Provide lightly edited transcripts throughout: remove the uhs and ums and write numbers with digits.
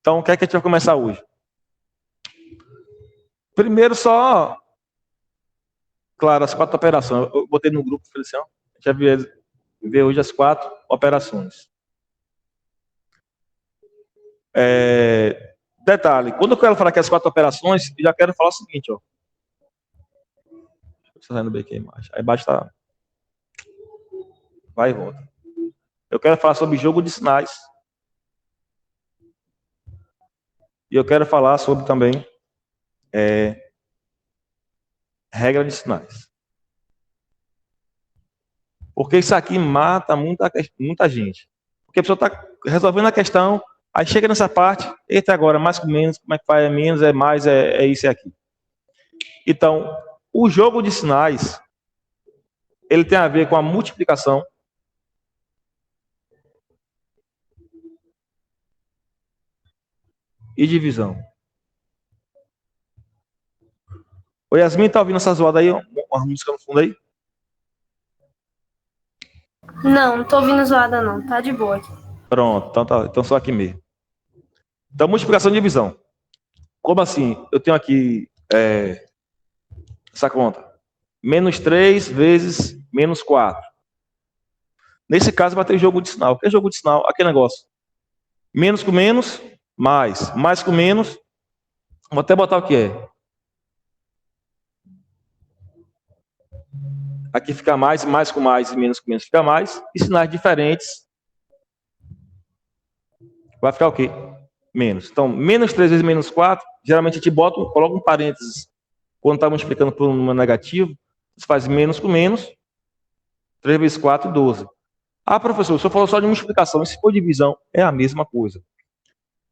Então, o que é que a gente vai começar hoje? Primeiro, só, claro, as 4 operações. Eu botei no grupo, Feliciano. A gente vai ver hoje as 4 operações. Detalhe, quando eu quero falar que as 4 operações, eu já quero falar o seguinte, ó. Deixa eu bem aqui embaixo. Aí embaixo tá. Vai e volta. Eu quero falar sobre jogo de sinais. E eu quero falar sobre também regra de sinais. Porque isso aqui mata muita gente. Porque a pessoa está resolvendo a questão, aí chega nessa parte, eita, agora, mais com menos, como é que faz? É menos, é mais, é isso e aqui. Então, o jogo de sinais, ele tem a ver com a multiplicação e divisão. O Yasmin, tá ouvindo essa zoada aí? Uma música no fundo aí? Não tô ouvindo zoada não, tá de boa aqui. Pronto, então, tá, então só aqui mesmo. Então, multiplicação e divisão. Como assim? Eu tenho aqui essa conta. Menos 3 vezes menos 4. Nesse caso, vai ter jogo de sinal. O que é jogo de sinal? Aquele negócio. Menos com menos, mais. Mais com menos. Vou até botar o que é. Aqui fica mais, mais com mais e menos com menos fica mais. E sinais diferentes. Vai ficar o quê? Menos. Então, menos 3 vezes menos 4, geralmente a gente coloca um parênteses. Quando está multiplicando por um número negativo, você faz menos com menos. 3 vezes 4, 12. Ah, professor, o senhor falou só de multiplicação. E se for divisão, é a mesma coisa.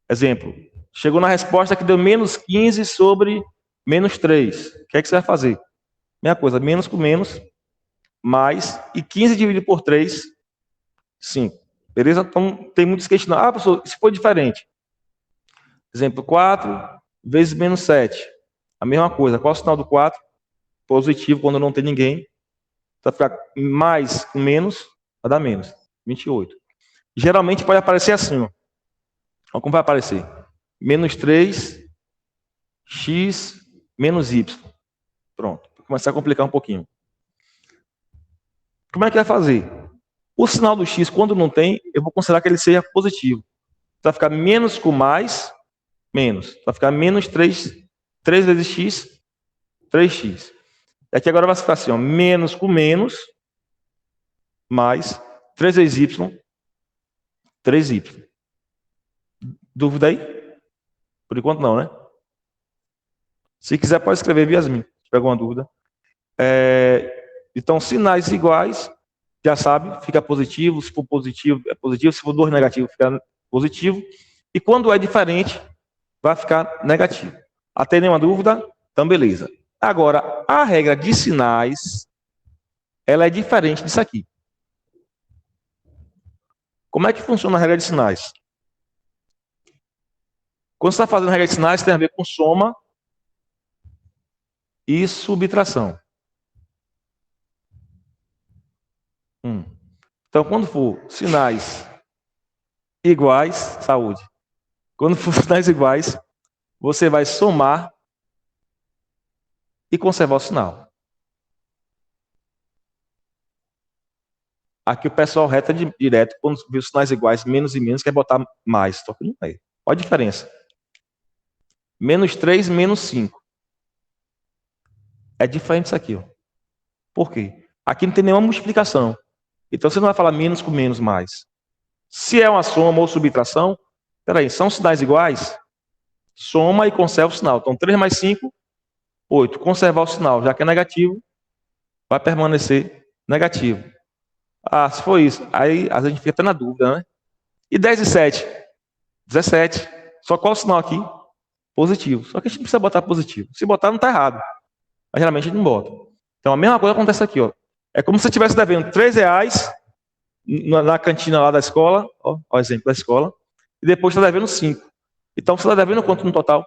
Exemplo. Chegou na resposta que deu menos 15 sobre menos 3. O que é que você vai fazer? Mesma coisa, menos com menos, mais, e 15 dividido por 3, 5. Beleza? Então, tem muitos questionamentos. Ah, professor, se for diferente. Exemplo, 4 vezes menos 7. A mesma coisa. Qual é o sinal do 4? Positivo, quando não tem ninguém. Vai ficar mais com menos, vai dar menos. 28. Geralmente pode aparecer assim, ó. Olha como vai aparecer. Menos 3, x, menos y. Pronto. Vou começar a complicar um pouquinho. Como é que vai fazer? O sinal do x, quando não tem, eu vou considerar que ele seja positivo. Vai ficar menos com mais, menos. Vai ficar menos 3 vezes x, 3x. E aqui agora vai ficar assim, ó, menos com menos, mais 3 vezes y, 3y. Dúvida aí? Por enquanto não, né? Se quiser pode escrever via Yasmin, se tiver alguma dúvida. Então, sinais iguais, já sabe, fica positivo. Se for positivo, é positivo. Se for 2 negativo, fica positivo. E quando é diferente, vai ficar negativo. Até nenhuma dúvida? Então, beleza. Agora, a regra de sinais, ela é diferente disso aqui. Como é que funciona a regra de sinais? Quando você está fazendo regra de sinais, tem a ver com soma e subtração. Então, quando for sinais iguais, saúde. Quando for sinais iguais, você vai somar e conservar o sinal. Aqui o pessoal reta direto, quando vê os sinais iguais, menos e menos, quer botar mais. Só que não é. Olha a diferença. Menos 3, menos 5. É diferente isso aqui. Ó. Por quê? Aqui não tem nenhuma multiplicação. Então você não vai falar menos com menos mais. Se é uma soma ou subtração, peraí, são sinais iguais? Soma e conserva o sinal. Então 3 mais 5, 8. Conservar o sinal, já que é negativo, vai permanecer negativo. Ah, se for isso, aí a gente fica até na dúvida, né? E 10 e 7? 17. Só qual o sinal aqui? Positivo. Só que a gente não precisa botar positivo. Se botar, não está errado. Mas geralmente a gente não bota. Então a mesma coisa acontece aqui, ó. É como se você estivesse devendo R$3 na cantina lá da escola, ó, o exemplo da escola, e depois está devendo 5. Então você está devendo quanto no total?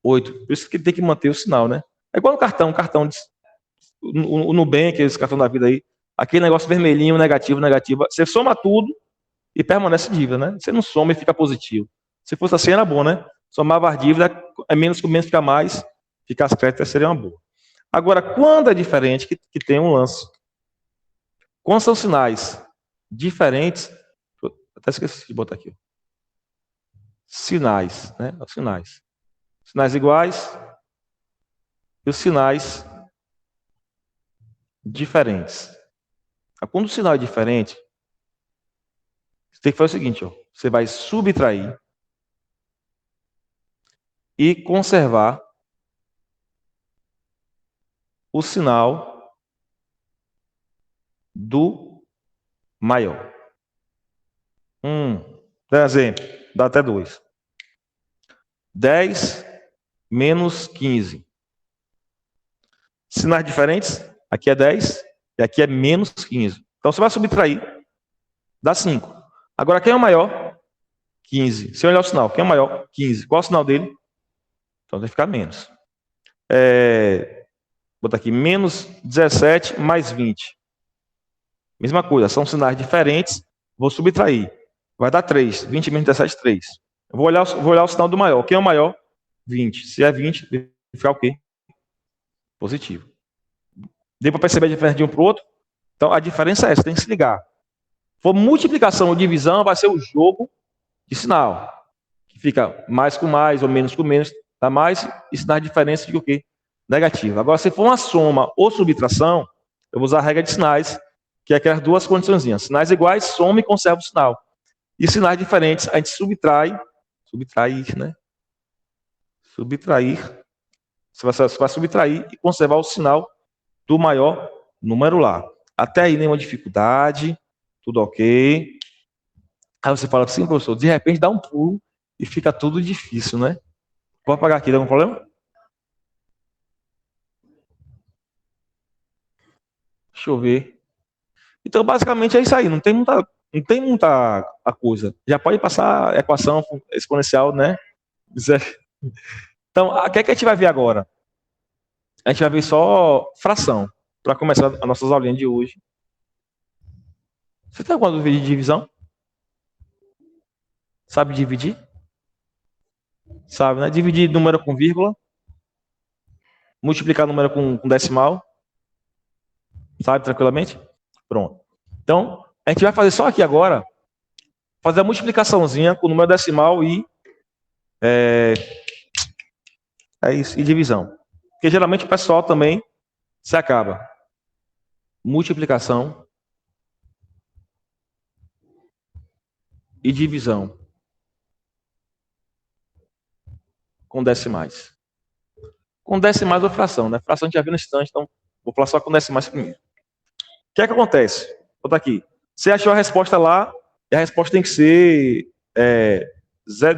8. Por isso que tem que manter o sinal, né? É igual no cartão o Nubank, esse cartão da vida aí, aquele negócio vermelhinho, negativo, negativo. Você soma tudo e permanece dívida, né? Você não soma e fica positivo. Se fosse assim, era bom, né? Somava as dívidas, é menos com menos fica mais, ficar as créditos seria uma boa. Agora, quando é diferente, que tem um lance. Quando são sinais diferentes, até esqueci de botar aqui. Sinais, né? Os sinais. Sinais iguais e os sinais diferentes. Quando o sinal é diferente, você tem que fazer o seguinte, ó. Você vai subtrair e conservar o sinal do maior. Por exemplo, dá até 2. 10 menos 15. Sinais diferentes, aqui é 10 e aqui é menos 15. Então você vai subtrair, dá 5. Agora quem é o maior? 15. Se eu olhar o sinal, quem é o maior? 15. Qual é o sinal dele? Então tem que ficar menos. Vou botar aqui, menos 17 mais 20. Mesma coisa, são sinais diferentes, vou subtrair. Vai dar 3. 20 menos 17, 3. Eu vou olhar o sinal do maior. Quem é o maior? 20. Se é 20, vai ficar o quê? Positivo. Deu para perceber a diferença de um para o outro? Então a diferença é essa, tem que se ligar. Se for multiplicação ou divisão, vai ser o jogo de sinal. Que fica mais com mais ou menos com menos, dá mais, e sinal de diferença de o quê? Negativo. Agora, se for uma soma ou subtração, eu vou usar a regra de sinais, que é aquelas duas condiçõezinhas. Sinais iguais, soma e conserva o sinal. E sinais diferentes, a gente subtrair, né? Subtrair. Você vai subtrair e conservar o sinal do maior número lá. Até aí nenhuma dificuldade, tudo ok. Aí você fala assim, professor, de repente dá um pulo e fica tudo difícil, né? Vou apagar aqui, dá algum problema? Deixa eu ver. Então, basicamente é isso aí. Não tem muita a coisa. Já pode passar a equação exponencial, né? Então, o que é que a gente vai ver agora? A gente vai ver só fração, para começar as nossas aulinhas de hoje. Você tem alguma dúvida de divisão? Sabe dividir? Sabe, né? Dividir número com vírgula. Multiplicar número com decimal. Sabe, tranquilamente? Pronto. Então, a gente vai fazer só aqui agora, fazer a multiplicaçãozinha com o número decimal e isso, e divisão. Porque geralmente o pessoal também se acaba. Multiplicação e divisão com decimais. Com decimais ou fração, né? Fração a gente já viu no instante, então vou falar só com decimais primeiro. O que é que acontece? Vou botar aqui. Você achou a resposta lá, e a resposta tem que ser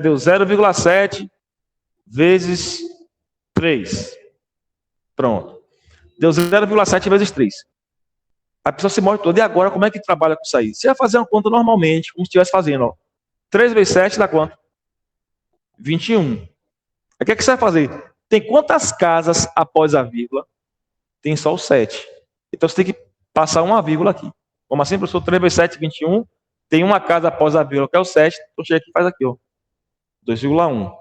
deu 0,7 vezes 3. Pronto. Deu 0,7 vezes 3. A pessoa se morre toda. E agora, como é que trabalha com isso aí? Você vai fazer uma conta normalmente, como se estivesse fazendo. Ó. 3 vezes 7 dá quanto? 21. Aí o que é que você vai fazer? Tem quantas casas após a vírgula? Tem só o 7. Então você tem que passar uma vírgula aqui. Como assim, professor? 3 vezes 7, 21. Tem uma casa após a vírgula, que é o 7. Então chega aqui e faz aqui, ó. 2,1.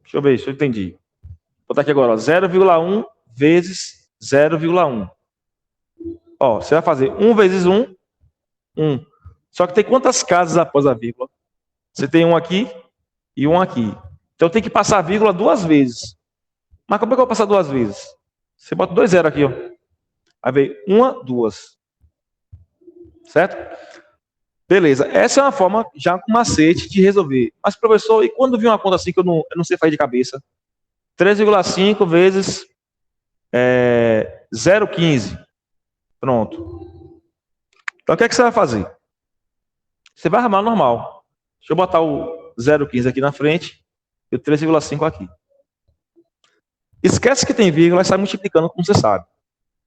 Deixa eu ver se eu entendi. Vou botar aqui agora, ó. 0,1 vezes 0,1. Ó, você vai fazer 1 vezes 1, 1. Só que tem quantas casas após a vírgula? Você tem um aqui e um aqui. Então tem que passar a vírgula 2 vezes. Mas como é que eu vou passar 2 vezes? Você bota 2 0 aqui, ó. Aí vem 1, 2. Certo? Beleza. Essa é uma forma já com macete de resolver. Mas, professor, e quando vir uma conta assim que eu não sei fazer de cabeça? 3,5 vezes 0,15. Pronto. Então, o que é que você vai fazer? Você vai armar normal. Deixa eu botar o 0,15 aqui na frente e o 3,5 aqui. Esquece que tem vírgula e sai multiplicando, como você sabe.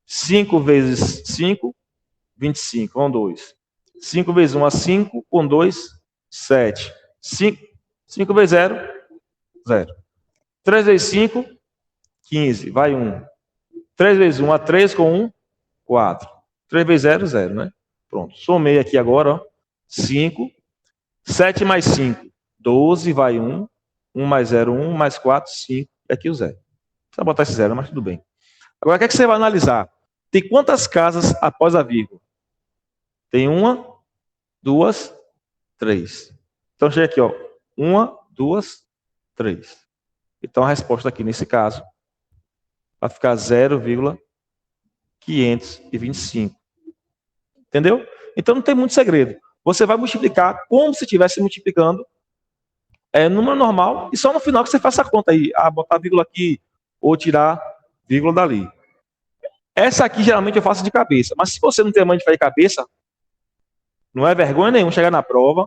5 vezes 5, 25, com 2. 5 vezes 1 é 5, com 2, 7. 5 vezes 0, 0. 3 vezes 5, 15, vai 1. 3 vezes 1 é 3, com 1, 4. 3 vezes 0, 0, né? Pronto, somei aqui agora, ó. 5. 7 mais 5, 12 vai 1, 1 mais 0, 1, mais 4, 5, e aqui o 0. Precisa botar esse 0, mas tudo bem. Agora, o que é que você vai analisar? Tem quantas casas após a vírgula? Tem 1, 2, 3. Então, chega aqui, ó. 1, 2, 3. Então, a resposta aqui, nesse caso, vai ficar 0,525. Entendeu? Então, não tem muito segredo. Você vai multiplicar como se estivesse multiplicando número normal, e só no final que você faça a conta aí. Botar vírgula aqui, ou tirar vírgula dali. Essa aqui, geralmente, eu faço de cabeça. Mas se você não tem mãe de fazer de cabeça, não é vergonha nenhuma chegar na prova,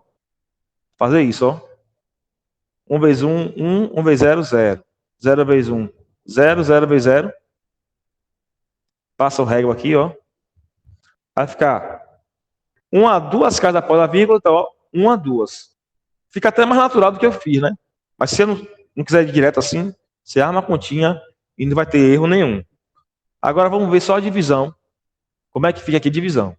fazer isso, ó. 1 vezes 1, 1. 1 vezes 0, 0. 0 vezes 1, 0. 0 vezes 0. Passa o régua aqui, ó. Vai ficar 1 a 2 casas após a vírgula, então, ó, 1 a 2. Fica até mais natural do que eu fiz, né? Mas se você não quiser ir direto assim, você arma a continha e não vai ter erro nenhum. Agora vamos ver só a divisão. Como é que fica aqui a divisão?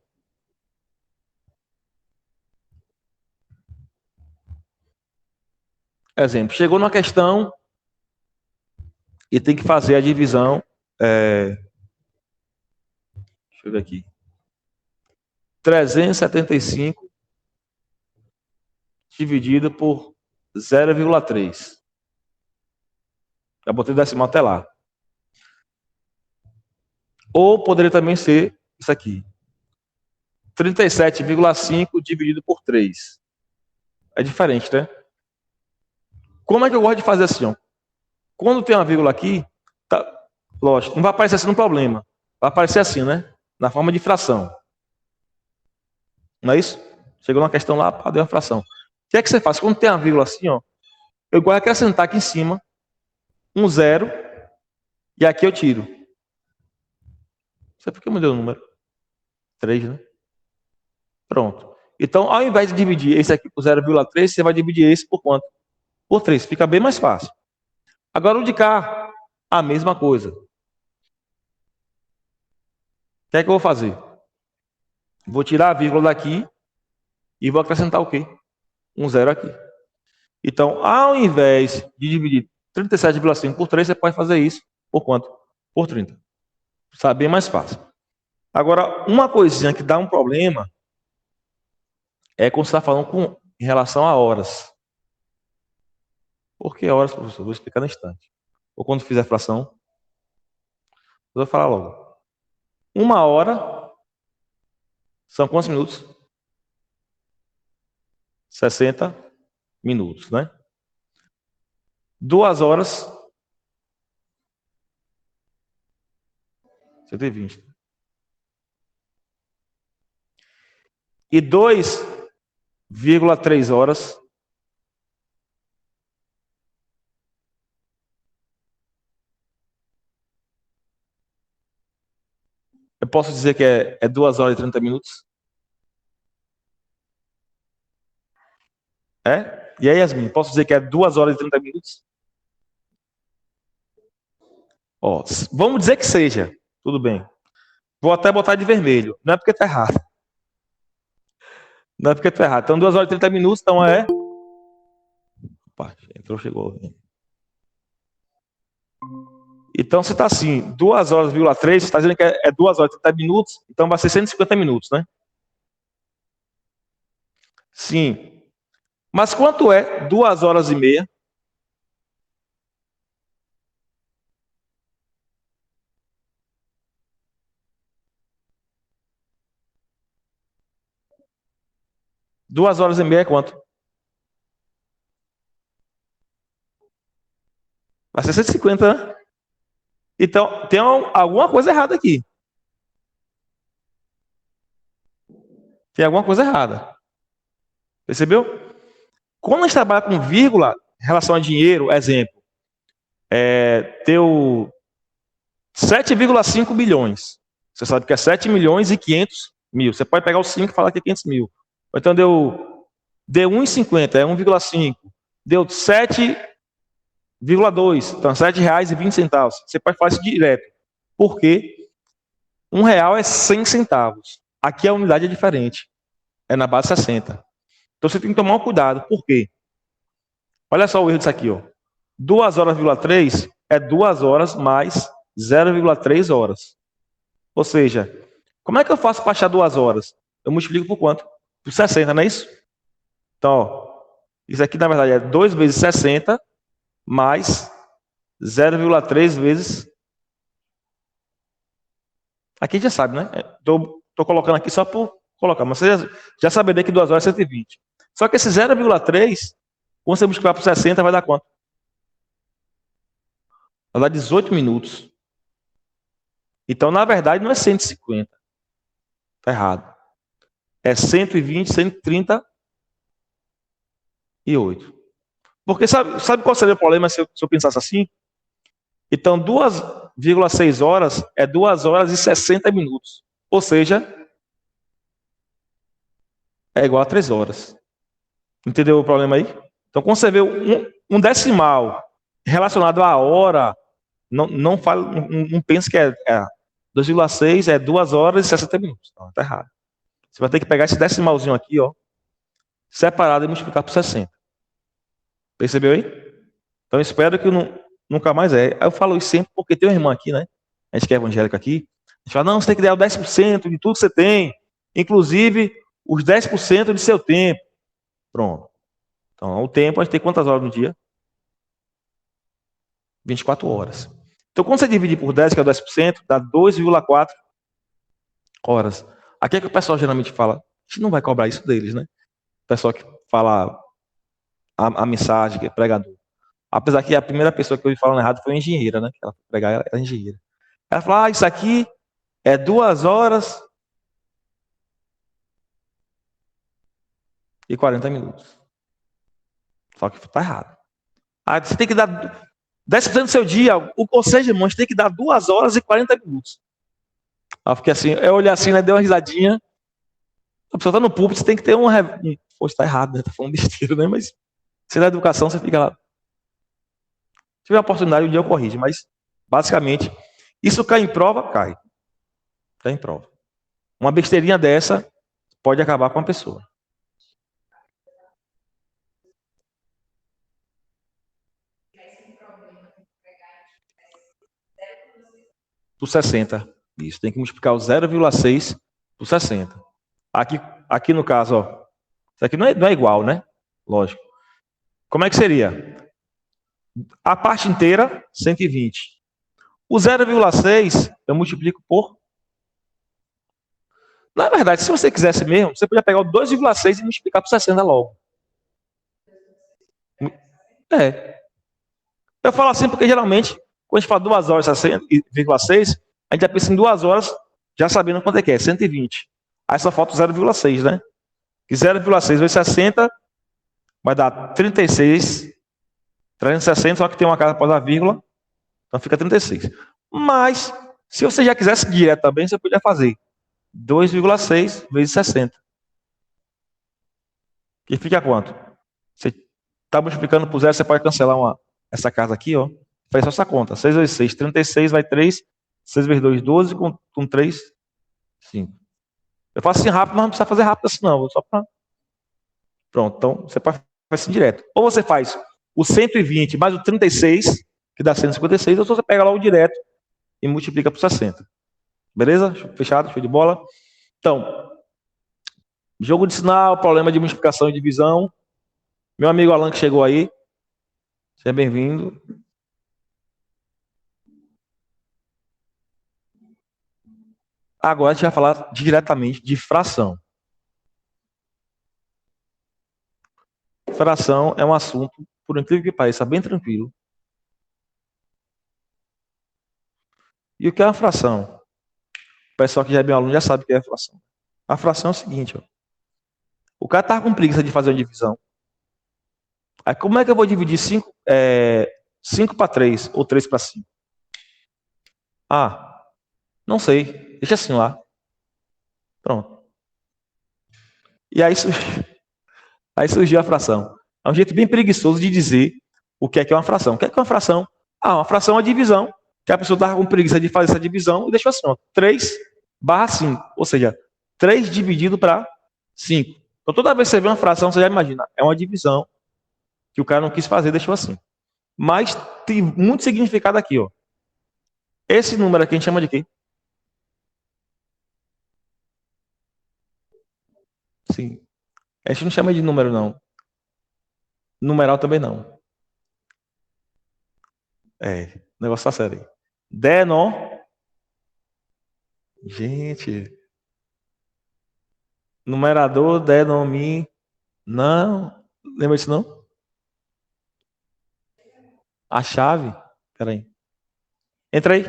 Exemplo, chegou numa questão e tem que fazer a divisão. Deixa eu ver aqui. 375 dividido por 0,3. Já botei o decimal até lá. Ou poderia também ser isso aqui. 37,5 dividido por 3. É diferente, né? Como é que eu gosto de fazer assim, ó? Quando tem uma vírgula aqui, tá, lógico, não vai aparecer assim no problema. Vai aparecer assim, né? Na forma de fração. Não é isso? Chegou uma questão lá, deu uma fração. O que é que você faz? Quando tem uma vírgula assim, ó, eu gosto de acrescentar aqui em cima um 0 e aqui eu tiro. Não sei por que me deu o número. 3, né? Pronto. Então, ao invés de dividir esse aqui por 0,3, você vai dividir esse por quanto? Por 3. Fica bem mais fácil. Agora o de cá, a mesma coisa. O que é que eu vou fazer? Vou tirar a vírgula daqui e vou acrescentar o quê? Um 0 aqui. Então, ao invés de dividir 37,5 por 3, você pode fazer isso por quanto? Por 30. Sabe, bem mais fácil. Agora, uma coisinha que dá um problema é quando você está falando em relação a horas. Por que horas, professor? Vou explicar no instante. Ou quando fizer fração, eu vou falar logo. 1 hora são quantos minutos? 60 minutos, né? 2 horas, 120. E 2,3 horas, eu posso dizer que é 2 horas e 30 minutos? É? E aí, Yasmin, posso dizer que é 2 horas e 30 minutos? Ó, vamos dizer que seja. Tudo bem. Vou até botar de vermelho. Não é porque está errado. Não é porque está errado. Então, 2 horas e 30 minutos, então é... Opa, entrou, chegou. Então, se está assim, 2 horas,3, você está dizendo que é 2 horas e 30 minutos, então vai ser 150 minutos, né? Sim. Mas quanto é 2 horas e meia? Duas horas e meia é quanto? Vai ser 150, né? Então, tem alguma coisa errada aqui. Tem alguma coisa errada. Percebeu? Quando a gente trabalha com vírgula, em relação a dinheiro, exemplo, deu 7,5 bilhões. Você sabe que é 7 milhões e 500 mil. Você pode pegar o 5 e falar que é 500 mil. Então deu 1,50, é 1,5. Deu 7,2, então R$7,20. Você pode fazer isso direto. Por quê? R$1 é 100 centavos. Aqui a unidade é diferente. É na base 60. Então você tem que tomar um cuidado. Por quê? Olha só o erro disso aqui, ó. 2 horas,3 é 2 horas mais 0,3 horas. Ou seja, como é que eu faço para achar 2 horas? Eu multiplico por quanto? Por 60, não é isso? Então, ó, isso aqui na verdade é 2 vezes 60 mais 0,3 vezes. Aqui já sabe, né? Estou colocando aqui só por colocar, mas você já saberia que 2 horas é 120. Só que esse 0,3, quando você multiplicar por 60, vai dar quanto? Vai dar 18 minutos. Então, na verdade, não é 150. Está errado. É 120, 138. Porque sabe qual seria o problema se eu pensasse assim? Então, 2,6 horas é 2 horas e 60 minutos. Ou seja, é igual a 3 horas. Entendeu o problema aí? Então, quando você vê um decimal relacionado à hora, não fala, não pense que é 2,6 é 2 horas e 60 minutos. Não, está errado. Você vai ter que pegar esse decimalzinho aqui, ó, separado e multiplicar por 60. Percebeu aí? Então, espero que nunca mais é. Eu falo isso sempre porque tem uma irmã aqui, né? A gente que é evangélico aqui. A gente fala, não, você tem que dar o 10% de tudo que você tem, inclusive os 10% de seu tempo. Pronto. Então, o tempo, a gente tem quantas horas no dia? 24 horas. Então, quando você divide por 10, que é o 10%, dá 2,4 horas. Aqui é que o pessoal geralmente fala, a gente não vai cobrar isso deles, né? O pessoal que fala a mensagem, que é pregador. Apesar que a primeira pessoa que eu ouvi falando errado foi a engenheira, né? Ela foi pregar, ela era engenheira. Ela falou, isso aqui é 2 horas e 40 minutos. Só que está errado. Você tem que dar 10% do seu dia, ou seja, irmãos, tem que dar 2 horas e 40 minutos. Eu fiquei assim, eu olhei assim, né, dei uma risadinha. A pessoa está no púlpito, você tem que ter Poxa, está errado, né? Está falando besteira, né? Mas se na educação, você fica lá. Se tiver a oportunidade, um dia eu corrijo, mas basicamente, isso cai em prova? Cai. Cai em prova. Uma besteirinha dessa pode acabar com a pessoa. Por 60. Isso, tem que multiplicar o 0,6 por 60. Aqui no caso, ó, isso aqui não é igual, né? Lógico. Como é que seria? A parte inteira, 120. O 0,6 eu multiplico por... Na verdade, se você quisesse mesmo, você podia pegar o 2,6 e multiplicar por 60 logo. Eu falo assim porque geralmente, quando a gente fala 2 horas e 60,6, a gente já pensa em 2 horas, já sabendo quanto é que é, 120. Aí só falta o 0,6, né? Que 0,6 vezes 60 vai dar 36, 360, só que tem uma casa após a vírgula, então fica 36. Mas, se você já quisesse direto também, você podia fazer 2,6 vezes 60. Que fica quanto? Você está multiplicando por 0, você pode cancelar essa casa aqui, ó. Faz só essa conta. 6 vezes 6, 36, vai 3. 6 vezes 2, 12, com 3, 5. Eu faço assim rápido, mas não precisa fazer rápido assim não. Só para... Pronto, então você pode fazer assim direto. Ou você faz o 120 mais o 36, que dá 156, ou você pega lá o direto e multiplica por 60. Beleza? Fechado? Show de bola? Então, jogo de sinal, problema de multiplicação e divisão. Meu amigo Alan que chegou aí. Seja bem-vindo. Agora a gente vai falar diretamente de fração. Fração é um assunto, por incrível que pareça, bem tranquilo. E o que é uma fração? O pessoal que já é meu aluno já sabe o que é a fração. A fração é o seguinte, ó. O cara tá com preguiça de fazer uma divisão. Aí como é que eu vou dividir 5 para 3 ou 3 para 5? Ah, não sei. Deixa assim lá. Pronto. E aí surgiu a fração. É um jeito bem preguiçoso de dizer o que é uma fração. O que é uma fração? Uma fração é uma divisão, que a pessoa estava com preguiça de fazer essa divisão e deixou assim, ó, 3/5. Ou seja, 3 dividido para 5. Então toda vez que você vê uma fração, você já imagina, é uma divisão que o cara não quis fazer, deixou assim. Mas tem muito significado aqui, ó. Esse número aqui a gente chama de quê? Sim. A gente não chama de número, não. Numeral também não. O negócio tá sério aí. Gente. Numerador, denomina. Não. Lembra disso, não? A chave. Peraí. Entra aí.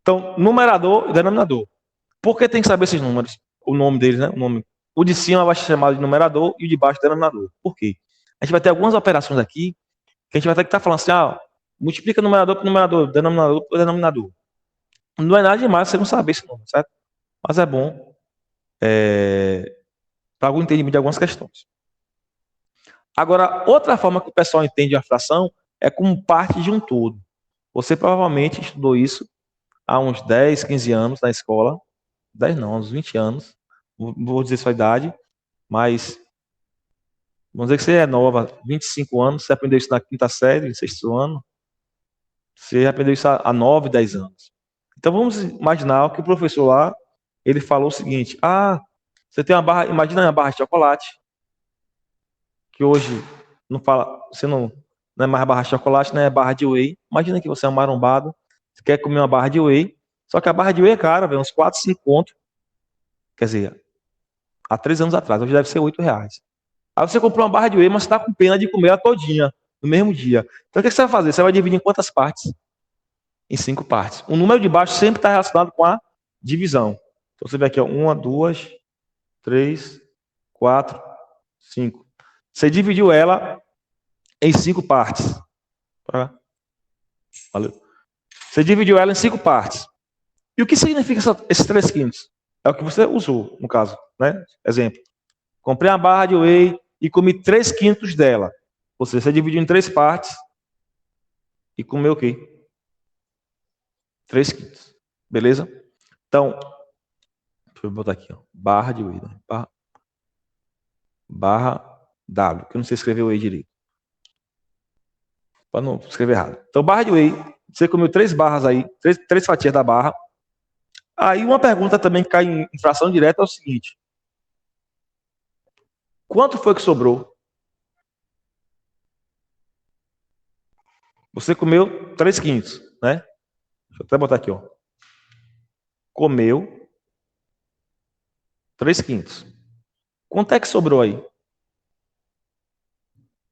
Então, numerador e denominador. Por que tem que saber esses números? O nome deles, né? O nome. O de cima vai ser chamado de numerador e o de baixo de denominador. Por quê? A gente vai ter algumas operações aqui que a gente vai ter que estar falando assim, multiplica numerador por numerador, denominador por denominador. Não é nada demais você não saber esse número, certo? Mas é bom para algum entendimento de algumas questões. Agora, outra forma que o pessoal entende a fração é como parte de um todo. Você provavelmente estudou isso há uns 10, 15 anos na escola. 10 não, uns 20 anos. Vou dizer sua idade, mas vamos dizer que você é nova, 25 anos, você aprendeu isso na quinta série, sexto ano. Você aprendeu isso há 9, 10 anos. Então vamos imaginar que o professor lá, ele falou o seguinte: você tem uma barra, imagina uma barra de chocolate, que hoje não fala, você não é mais barra de chocolate, né? É barra de whey. Imagina que você é um marombado, você quer comer uma barra de whey, só que a barra de whey é cara, velho, uns 4, 5 conto. Quer dizer, há 3 anos atrás, hoje deve ser R$ 8. Aí você comprou uma barra de whey, mas você está com pena de comer ela todinha, no mesmo dia. Então o que você vai fazer? Você vai dividir em quantas partes? Em 5 partes. O número de baixo sempre está relacionado com a divisão. Então você vê aqui, ó, 1, 2, 3, 4, 5. Você dividiu ela em 5 partes. Valeu. Você dividiu ela em 5 partes. E o que significa esses 3 quintos? É o que você usou, no caso, né? Exemplo. Comprei uma barra de whey e comi 3 quintos dela. Ou seja, você dividiu em 3 partes e comeu o quê? 3 quintos. Beleza? Então, deixa eu botar aqui, ó. Barra de whey. Né? Barra W, que eu não sei escrever whey direito. Para não escrever errado. Então, barra de whey. Você comeu 3 barras aí, 3 fatias da barra. Aí uma pergunta também que cai em fração direta é o seguinte: quanto foi que sobrou? Você comeu 3 quintos, né? Deixa eu até botar aqui, ó. Comeu 3 quintos. Quanto é que sobrou aí?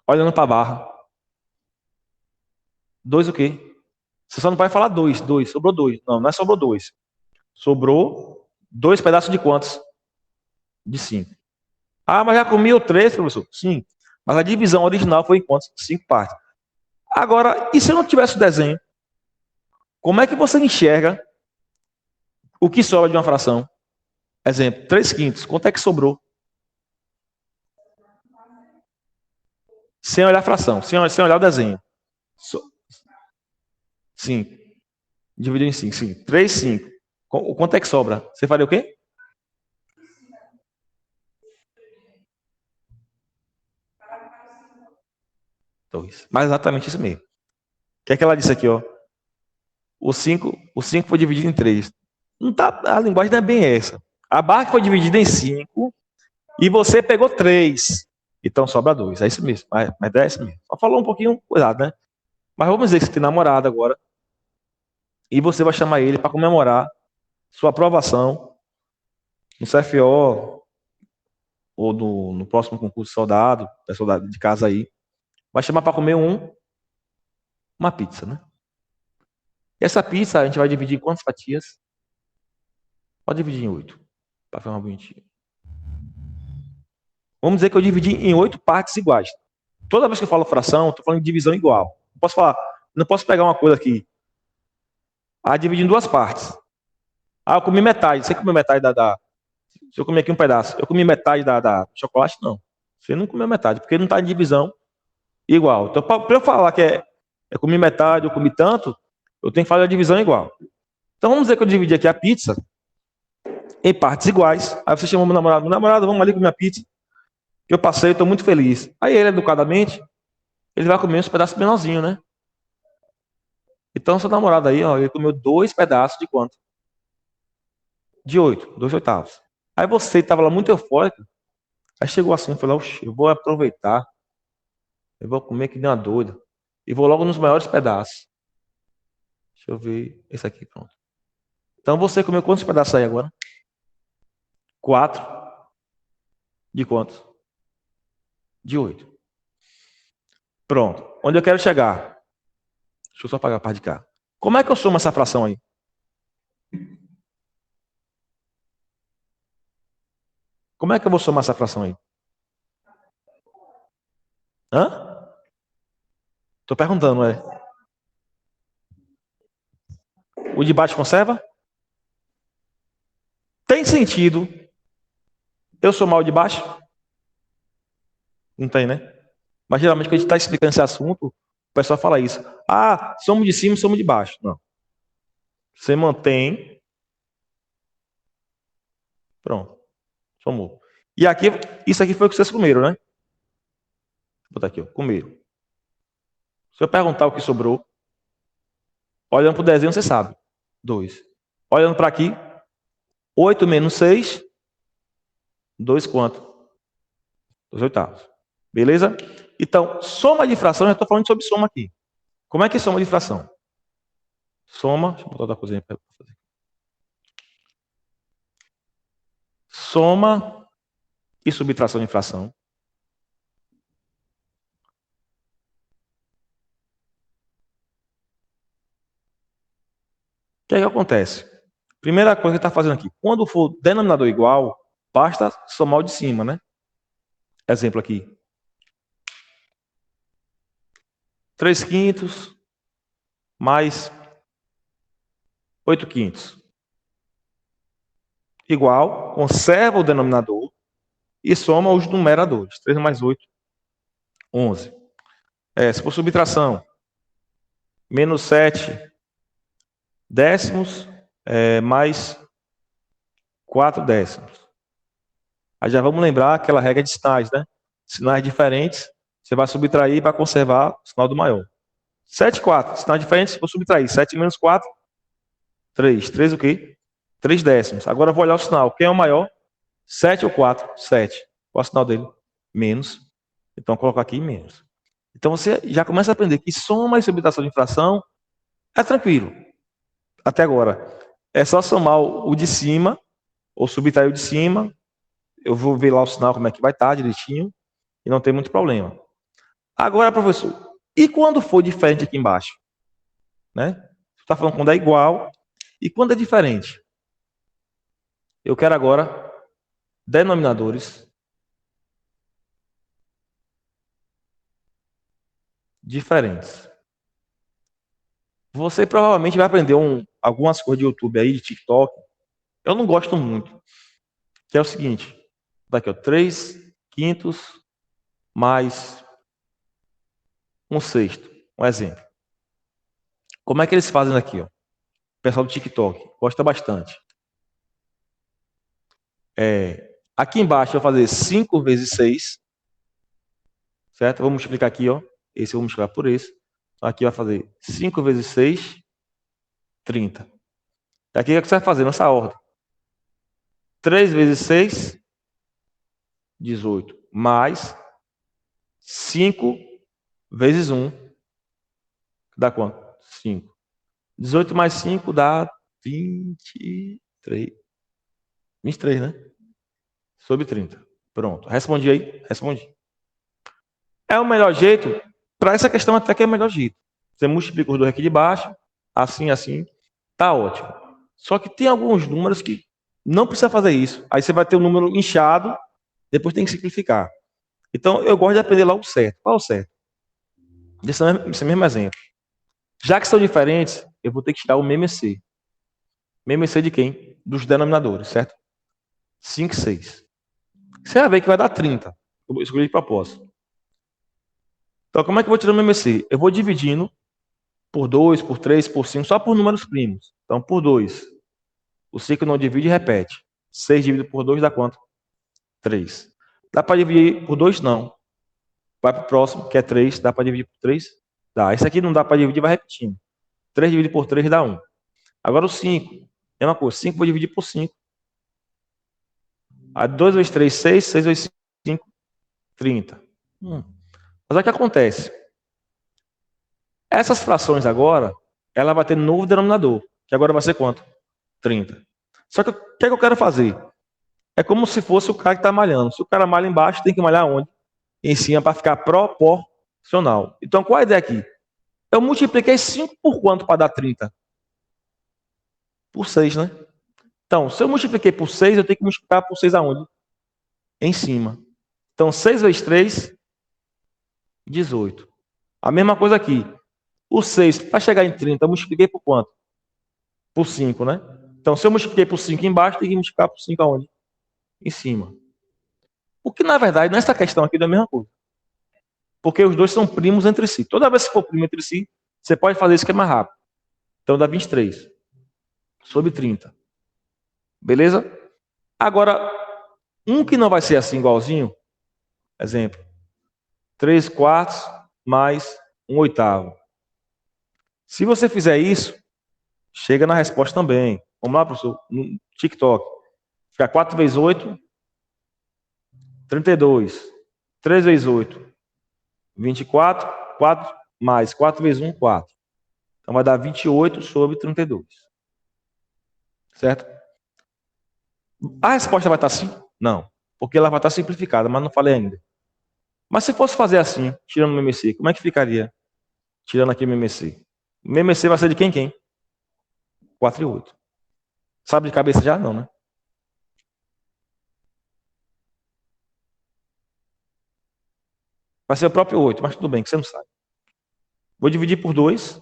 Olhando para a barra. 2 o quê? Você só não vai falar 2, sobrou 2. Não é sobrou 2. Sobrou 2 pedaços de quantos? De 5. Mas já comi o 3, professor? Sim. Mas a divisão original foi em quantos? 5 partes. Agora, e se eu não tivesse o desenho? Como é que você enxerga o que sobra de uma fração? Exemplo, 3 quintos. Quanto é que sobrou? Sem olhar a fração, sem olhar o desenho. Sim. Dividiu em 5, sim. 3, 5. Quanto é que sobra? Você faria o quê? Dois. Mas exatamente isso mesmo. O que é que ela disse aqui, ó? O 5 foi dividido em 3. Não tá, a linguagem não é bem essa. A barra foi dividida em 5 e você pegou 3. Então sobra 2. É isso mesmo. Mas é isso mesmo. Só falou um pouquinho, cuidado, né? Mas vamos dizer que você tem namorado agora e você vai chamar ele para comemorar sua aprovação no CFO ou no próximo concurso de soldado de casa aí. Vai chamar para comer uma pizza, né? E essa pizza a gente vai dividir em quantas fatias? Pode dividir em 8, para ficar mais bonitinho. Vamos dizer que eu dividi em 8 partes iguais. Toda vez que eu falo fração, eu estou falando de divisão igual. Não posso pegar uma coisa aqui. Dividir em 2 partes. Eu comi metade. Você comeu metade Se eu comer aqui um pedaço, eu comi metade da chocolate? Não. Você não comeu metade, porque não está em divisão igual. Então, para eu falar que eu comi metade, eu comi tanto, eu tenho que fazer a divisão igual. Então, vamos dizer que eu dividi aqui a pizza em partes iguais. Aí você chama meu namorado, vamos ali comer a pizza, que eu passei, estou muito feliz. Aí ele, educadamente, ele vai comer uns pedaços menorzinhos, né? Então, seu namorado aí, ó, ele comeu 2 pedaços de quanto? De 8, 2/8. Aí você estava lá muito eufórico, aí chegou assim, falou, oxe, eu vou aproveitar, eu vou comer que nem uma doida, e vou logo nos maiores pedaços. Deixa eu ver esse aqui, pronto. Então você comeu quantos pedaços aí agora? 4. De quantos? De 8. Pronto. Onde eu quero chegar? Deixa eu só apagar a parte de cá. Como é que eu somo essa fração aí? Como é que eu vou somar essa fração aí? Hã? Tô perguntando, é. O de baixo conserva? Tem sentido eu somar o de baixo? Não tem, né? Mas geralmente quando a gente está explicando esse assunto, o pessoal fala isso. Ah, somos de cima, somos de baixo. Não. Você mantém. Pronto. Somou. E aqui, isso aqui foi o que vocês comeram, né? Vou botar aqui, ó. Comeram. Se eu perguntar o que sobrou, olhando para o desenho, você sabe. 2. Olhando para aqui, 8 menos 6, 2 quanto? 2/8. Beleza? Então, soma de fração, já estou falando sobre soma aqui. Como é que soma de fração? Soma, deixa eu botar outra coisinha para fazer. Soma e subtração de fração. O que é que acontece? Primeira coisa que está fazendo aqui. Quando for denominador igual, basta somar o de cima, né? Exemplo aqui. 3/5 mais 8/5. Igual, conserva o denominador e soma os numeradores. 3 mais 8, 11. Se for subtração, menos 7 décimos mais 4 décimos. Aí já vamos lembrar aquela regra de sinais, né? Sinais diferentes, você vai subtrair para conservar o sinal do maior. 7/4, sinais diferentes, vou subtrair. 7 menos 4, 3. 3 o quê? 3 décimos. Agora eu vou olhar o sinal. Quem é o maior? 7 ou 4? 7. Qual é o sinal dele? Menos. Então, vou colocar aqui menos. Então, você já começa a aprender que soma e subtração de fração é tranquilo. Até agora. É só somar o de cima, ou subtrair o de cima. Eu vou ver lá o sinal, como é que vai estar direitinho. E não tem muito problema. Agora, professor, e quando for diferente aqui embaixo? Né? Você está falando quando é igual. E quando é diferente? Eu quero agora denominadores diferentes. Você provavelmente vai aprender algumas coisas de YouTube aí, de TikTok. Eu não gosto muito. Que é o seguinte. Daqui, ó. 3/5 mais 1/6. Um exemplo. Como é que eles fazem aqui, ó? O pessoal do TikTok gosta bastante. Aqui embaixo eu vou fazer 5 vezes 6. Certo? Vou multiplicar aqui, ó. Esse eu vou multiplicar por esse. Aqui vai fazer 5 vezes 6, 30. Aqui é o que você vai fazer nessa ordem. 3 vezes 6, 18. Mais 5 vezes 1. Dá quanto? 5. 18 mais 5 dá 23. 23, né? Sobre 30. Pronto. Respondi aí? Respondi. É o melhor jeito? Para essa questão até que é o melhor jeito. Você multiplica os dois aqui de baixo. Assim, assim. Tá ótimo. Só que tem alguns números que não precisa fazer isso. Aí você vai ter um número inchado. Depois tem que simplificar. Então, eu gosto de aprender lá o certo. Qual é o certo? Esse mesmo exemplo. Já que são diferentes, eu vou ter que tirar o MMC. MMC de quem? Dos denominadores, certo? 5 e 6. Você vai ver que vai dar 30. Eu escolhi de propósito. Então, como é que eu vou tirar o MMC? Eu vou dividindo por 2, por 3, por 5, só por números primos. Então, por 2. O 5 não divide e repete. 6 dividido por 2 dá quanto? 3. Dá para dividir por 2? Não. Vai para o próximo, que é 3. Dá para dividir por 3? Dá. Esse aqui não dá para dividir, vai repetindo. 3 dividido por 3 dá 1. Agora o 5. Mesma coisa. 5 vou dividir por 5. Aí 2 vezes 3, 6. 6 vezes 5, 30. Mas olha o que acontece. Essas frações agora, ela vai ter novo denominador. Que agora vai ser quanto? 30. Só que o que é que eu quero fazer? É como se fosse o cara que está malhando. Se o cara malha embaixo, tem que malhar onde? Em cima, para ficar proporcional. Então, qual a ideia aqui? Eu multipliquei 5 por quanto para dar 30? Por 6, né? Então, se eu multipliquei por 6, eu tenho que multiplicar por 6 aonde? Em cima. Então, 6 vezes 3, 18. A mesma coisa aqui. O 6, para chegar em 30, eu multipliquei por quanto? Por 5, né? Então, se eu multipliquei por 5 embaixo, tem que multiplicar por 5 aonde? Em cima. O que, na verdade, nessa questão aqui é a mesma coisa. Porque os dois são primos entre si. Toda vez que for primo entre si, você pode fazer isso que é mais rápido. Então, dá 23 sobre 30. Beleza? Agora, um que não vai ser assim igualzinho, exemplo, 3 quartos mais 1 oitavo. Se você fizer isso, chega na resposta também. Vamos lá, professor, no TikTok. Fica 4 vezes 8, 32. 3 vezes 8, 24. 4 mais 4 vezes 1, 4. Então vai dar 28 sobre 32. Certo? A resposta vai estar assim? Não. Porque ela vai estar simplificada, mas não falei ainda. Mas se fosse fazer assim, tirando o MMC, como é que ficaria? Tirando aqui o MMC. O MMC vai ser de quem? 4 e 8. Sabe de cabeça já? Não, né? Vai ser o próprio 8, mas tudo bem, que você não sabe. Vou dividir por 2,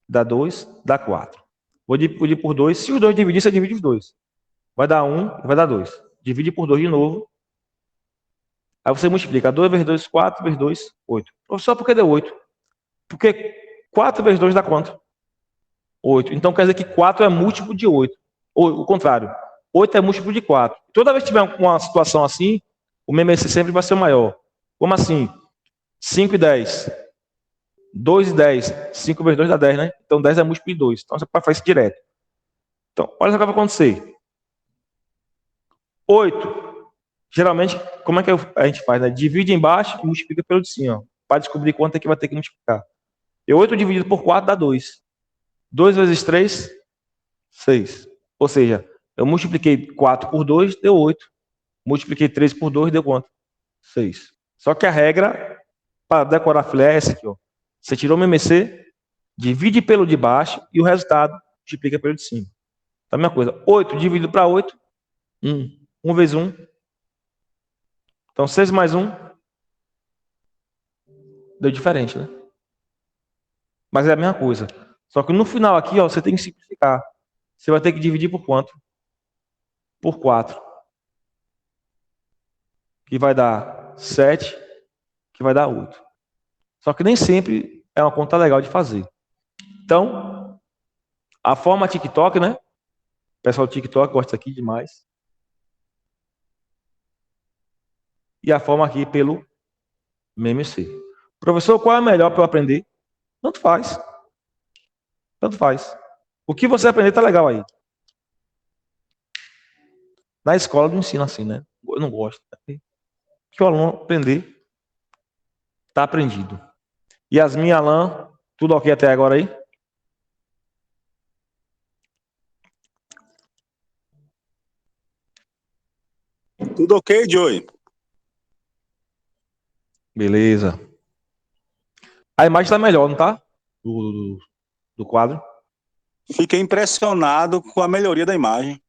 dá 2, dá 4. Vou dividir por 2, se os dois dividir, você divide os dois. Vai dar 1 e vai dar 2. Divide por 2 de novo. Aí você multiplica 2 vezes 2, 4 vezes 2, 8. Professor, por que deu 8? Porque 4 vezes 2 dá quanto? 8. Então quer dizer que 4 é múltiplo de 8. Ou o contrário, 8 é múltiplo de 4. Toda vez que tiver uma situação assim, o MMC sempre vai ser o maior. Como assim? 5 e 10. 2 e 10. 5 vezes 2 dá 10, né? Então 10 é múltiplo de 2. Então você pode fazer isso direto. Então, olha só o que vai acontecer. 8. Geralmente, como é que a gente faz? Né? Divide embaixo e multiplica pelo de cima. Para descobrir quanto é que vai ter que multiplicar. E 8 dividido por 4 dá 2. 2 vezes 3, 6. Ou seja, eu multipliquei 4 por 2, deu 8. Multipliquei 3 por 2, deu quanto? 6. Só que a regra, para decorar filé, é essa aqui. Ó. Você tirou o MMC, divide pelo de baixo e o resultado multiplica pelo de cima. Então, a mesma coisa. 8 dividido para 8, 1. 1 vezes 1. Então, 6 mais 1. Deu diferente, né? Mas é a mesma coisa. Só que no final aqui, ó, você tem que simplificar. Você vai ter que dividir por quanto? Por 4. Que vai dar 7, que vai dar 8. Só que nem sempre é uma conta legal de fazer. Então, a forma TikTok, né? O pessoal do TikTok gosta aqui demais. E a forma aqui pelo MMC. Professor, qual é a melhor para eu aprender? Tanto faz. Tanto faz. O que você aprender tá legal aí. Na escola não ensina assim, né? Eu não gosto. O que o aluno aprender, tá aprendido. Yasmin, Alan, tudo ok até agora aí? Tudo ok, Joey? Beleza. A imagem está melhor, não tá? Do quadro. Fiquei impressionado com a melhoria da imagem.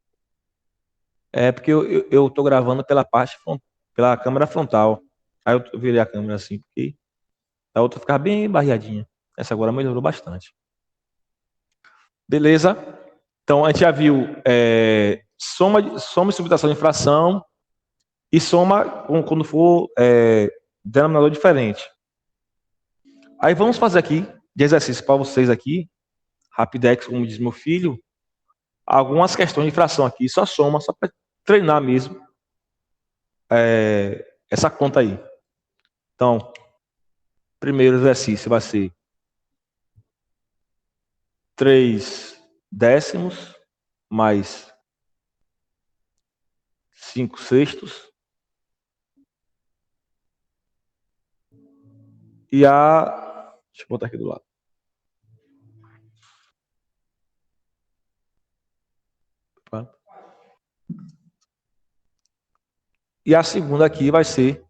É porque eu tô gravando pela câmera frontal. Aí eu virei a câmera assim, porque a outra ficava bem barreadinha. Essa agora melhorou bastante. Beleza? Então a gente já viu soma e subtração de fração e soma quando for denominador diferente. Aí vamos fazer aqui, de exercício para vocês aqui, rapidex, como diz meu filho, algumas questões de fração aqui, só soma, só para treinar mesmo essa conta aí. Então, primeiro exercício vai ser 3 décimos mais 5 sextos. E deixa eu botar aqui do lado. E a segunda aqui vai ser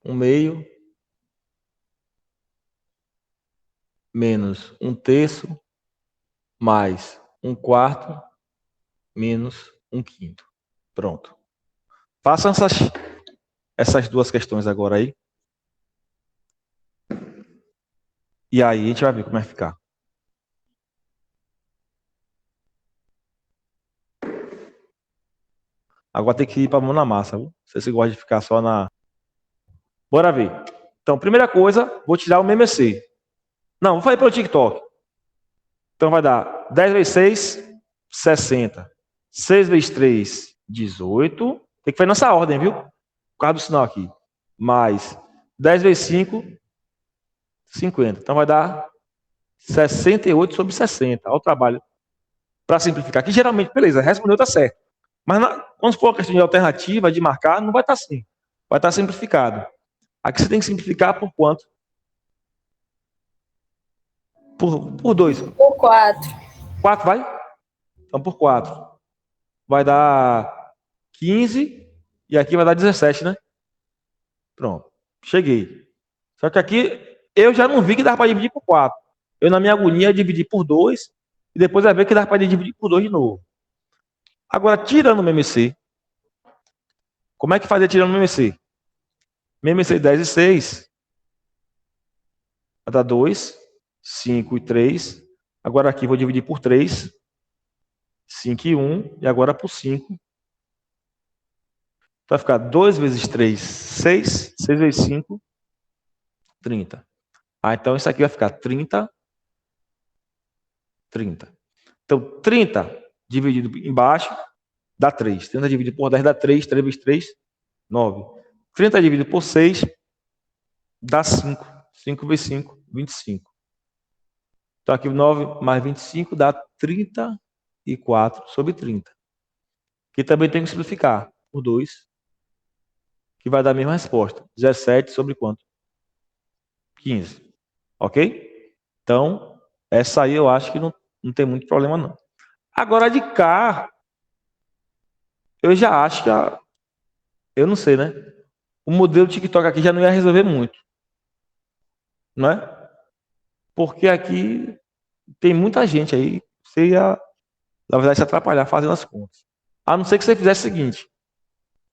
1/2 menos 1/3 mais 1/4 menos 1/5. Pronto. Façam essas duas questões agora aí. E aí a gente vai ver como é que ficar. Agora tem que ir para a mão na massa, viu? Você gosta de ficar só na... Bora ver. Então, primeira coisa, vou tirar o MMC. Não, vou fazer pelo TikTok. Então vai dar 10 vezes 6, 60. 6 vezes 3, 18. Tem que fazer nessa ordem, viu? Por causa do sinal aqui. Mais 10 vezes 5, 50. Então vai dar 68 sobre 60. Olha o trabalho. Para simplificar. Aqui geralmente, beleza, respondeu, tá certo. Mas quando for a questão de alternativa, de marcar, não vai estar assim. Vai estar simplificado. Aqui você tem que simplificar por quanto? Por 2. Por 4. 4 vai? Então por 4. Vai dar 15 e aqui vai dar 17, né? Pronto. Cheguei. Só que aqui eu já não vi que dava para dividir por 4. Eu, na minha agonia, dividi por 2 e depois vai ver que dava para dividir por 2 de novo. Agora, tirando o MMC, como é que fazia tirando o MMC? MMC 10 e 6 vai dar 2, 5 e 3. Agora aqui vou dividir por 3, 5 e 1, e agora por 5. Vai ficar 2 vezes 3, 6, 6 vezes 5, 30. Então isso aqui vai ficar 30, 30. Então 30 dividido embaixo dá 3. 30 dividido por 10 dá 3, 3 vezes 3, 9. 30 dividido por 6 dá 5. 5 vezes 5, 25. Então aqui 9 mais 25 dá 34 sobre 30. Aqui também tem que simplificar por 2, que vai dar a mesma resposta. 17 sobre quanto? 15. Ok? Então, essa aí eu acho que não tem muito problema não. Agora de cá, eu já acho que eu não sei, né? O modelo TikTok aqui já não ia resolver muito. Não é? Porque aqui tem muita gente aí, você ia, na verdade, se atrapalhar fazendo as contas. A não ser que você fizesse o seguinte: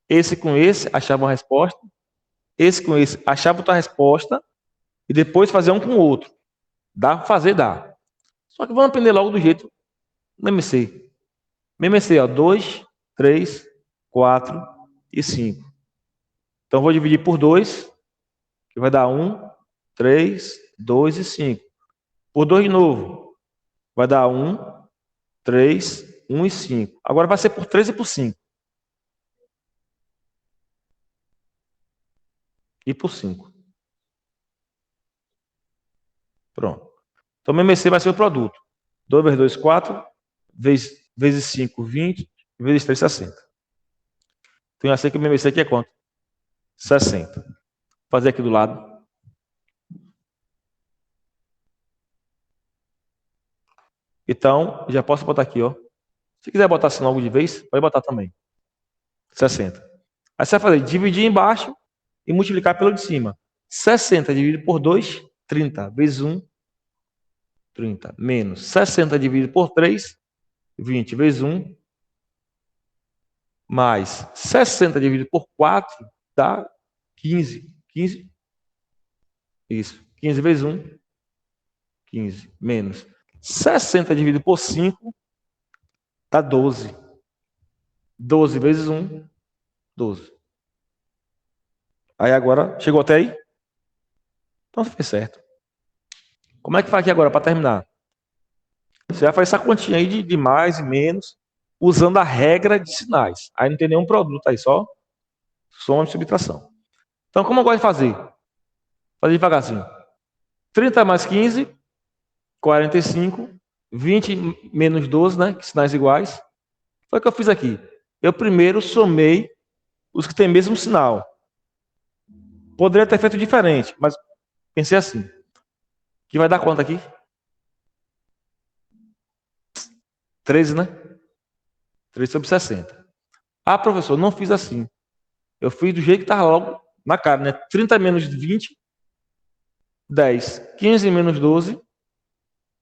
esse com esse achava uma resposta, esse com esse achava outra resposta, e depois fazer um com o outro. Dá para fazer, dá. Só que vamos aprender logo do jeito MMC. MMC, ó, 2, 3, 4 e 5. Então vou dividir por 2, que vai dar 1, 3, 2 e 5. Por 2 de novo, vai dar 1, 3, 1 e 5. Agora vai ser por 3 e por 5. E por 5. Pronto. Então, MMC vai ser o produto. 2 vezes 2, 4. Vezes 5, 20. Vezes 3, 60. Então, eu sei que o MMC aqui é quanto? 60. Vou fazer aqui do lado. Então, já posso botar aqui, ó. Se quiser botar assim logo de vez, pode botar também. 60. Aí você vai fazer dividir embaixo e multiplicar pelo de cima. 60 dividido por 2, 30. Vezes 1, 30. Menos 60 dividido por 3, 20. Vezes 1. Mais 60 dividido por 4 dá 15. 15. Isso. 15 vezes 1, 15. Menos 60 dividido por 5 dá 12. 12 vezes 1, 12. Aí agora, chegou até aí? Então fez certo. Como é que faz aqui agora para terminar? Você vai fazer essa continha aí de mais e menos, usando a regra de sinais. Aí não tem nenhum produto aí, só soma e subtração. Então, como eu gosto de fazer? Fazer devagarzinho. 30 mais 15, 45, 20 menos 12, né? Que sinais iguais. Foi o que eu fiz aqui. Eu primeiro somei os que têm mesmo sinal. Poderia ter feito diferente, mas pensei assim. Que vai dar quanto aqui? 13, né? 13 sobre 60. Ah, professor, não fiz assim. Eu fiz do jeito que estava logo na cara, né? 30 menos 20, 10. 15 menos 12,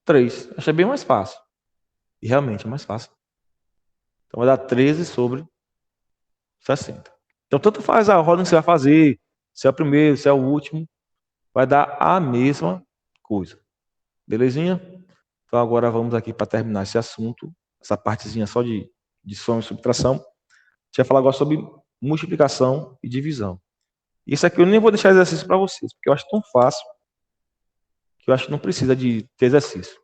3. Achei bem mais fácil. E realmente é mais fácil. Então vai dar 13 sobre 60. Então tanto faz a ordem que você vai fazer, se é o primeiro, se é o último, vai dar a mesma coisa. Belezinha? Então agora vamos aqui para terminar esse assunto, essa partezinha só de soma e subtração. A gente vai falar agora sobre multiplicação e divisão. Isso aqui eu nem vou deixar exercício para vocês, porque eu acho tão fácil que eu acho que não precisa de ter exercício.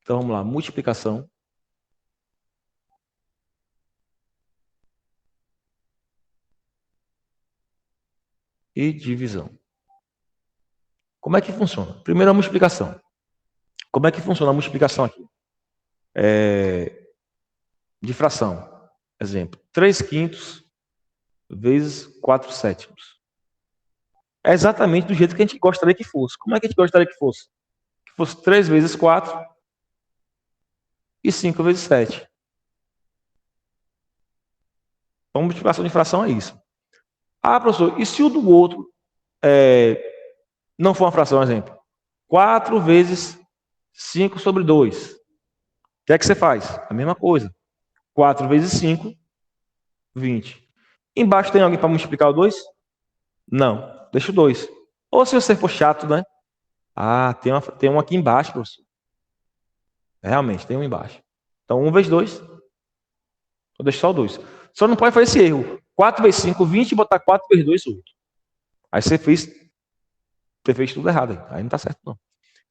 Então vamos lá, multiplicação e divisão. Como é que funciona? Primeiro a multiplicação. Como é que funciona a multiplicação aqui? De fração. Exemplo, 3 quintos vezes 4 sétimos. É exatamente do jeito que a gente gostaria que fosse. Como é que a gente gostaria que fosse? Que fosse 3 vezes 4 e 5 vezes 7. Então, multiplicação de fração é isso. Ah, professor, e se o do outro não for uma fração, exemplo? 4 vezes 5 sobre 2. O que é que você faz? A mesma coisa. 4 vezes 5, 20. Embaixo tem alguém para multiplicar o 2? Não. Deixa o 2. Ou se você for chato, né? Ah, tem um aqui embaixo, professor. Realmente, tem um embaixo. Então, 1 vezes 2. Vou deixar só o 2. Só não pode fazer esse erro. 4 vezes 5, 20 e botar 4 vezes 2, 8. Aí você fez tudo errado. Aí não está certo, não.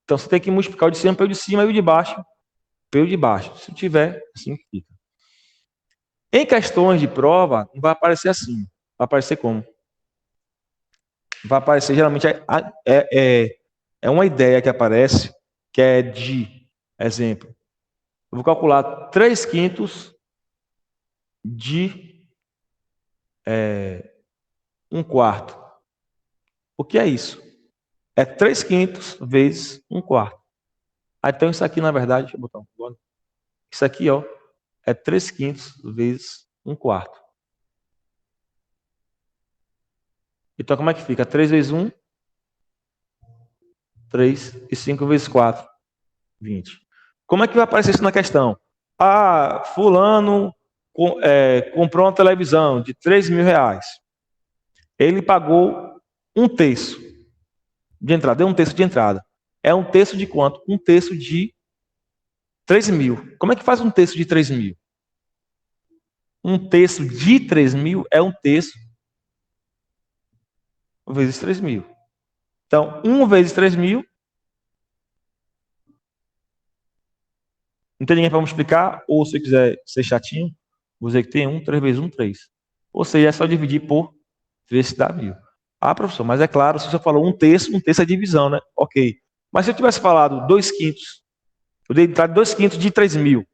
Então, você tem que multiplicar o de cima pelo de cima e o de baixo pelo de baixo. Se tiver, assim fica. Em questões de prova, não vai aparecer assim. Vai aparecer como? Vai aparecer, geralmente, é uma ideia que aparece, que é de, exemplo, eu vou calcular 3 quintos de 1 quarto. O que é isso? É 3 quintos vezes 1 quarto. Então, isso aqui, na verdade, deixa eu botar um pouco. Isso aqui, ó, é 3 quintos vezes 1 quarto. Então, como é que fica? 3 vezes 1, 3. E 5 vezes 4, 20. Como é que vai aparecer isso na questão? Ah, fulano comprou uma televisão de 3 mil reais. Ele pagou 1/3 de entrada. Deu 1/3 de entrada. É 1/3 de quanto? 1/3 de 3 mil. Como é que faz 1/3 de 3 mil? 1/3 de 3 mil é 1/3 vezes 3 mil. Então, 1 vezes 3 mil. Não tem ninguém para me explicar? Ou se quiser ser chatinho, vou dizer que tem 1, 3 vezes 1, 3. Ou seja, é só dividir por 3 que dá 1000. Ah, professor, mas é claro, se você falou 1/3 é divisão, né? Ok. Mas se eu tivesse falado 2 quintos, eu dei 2 quintos de 3 mil.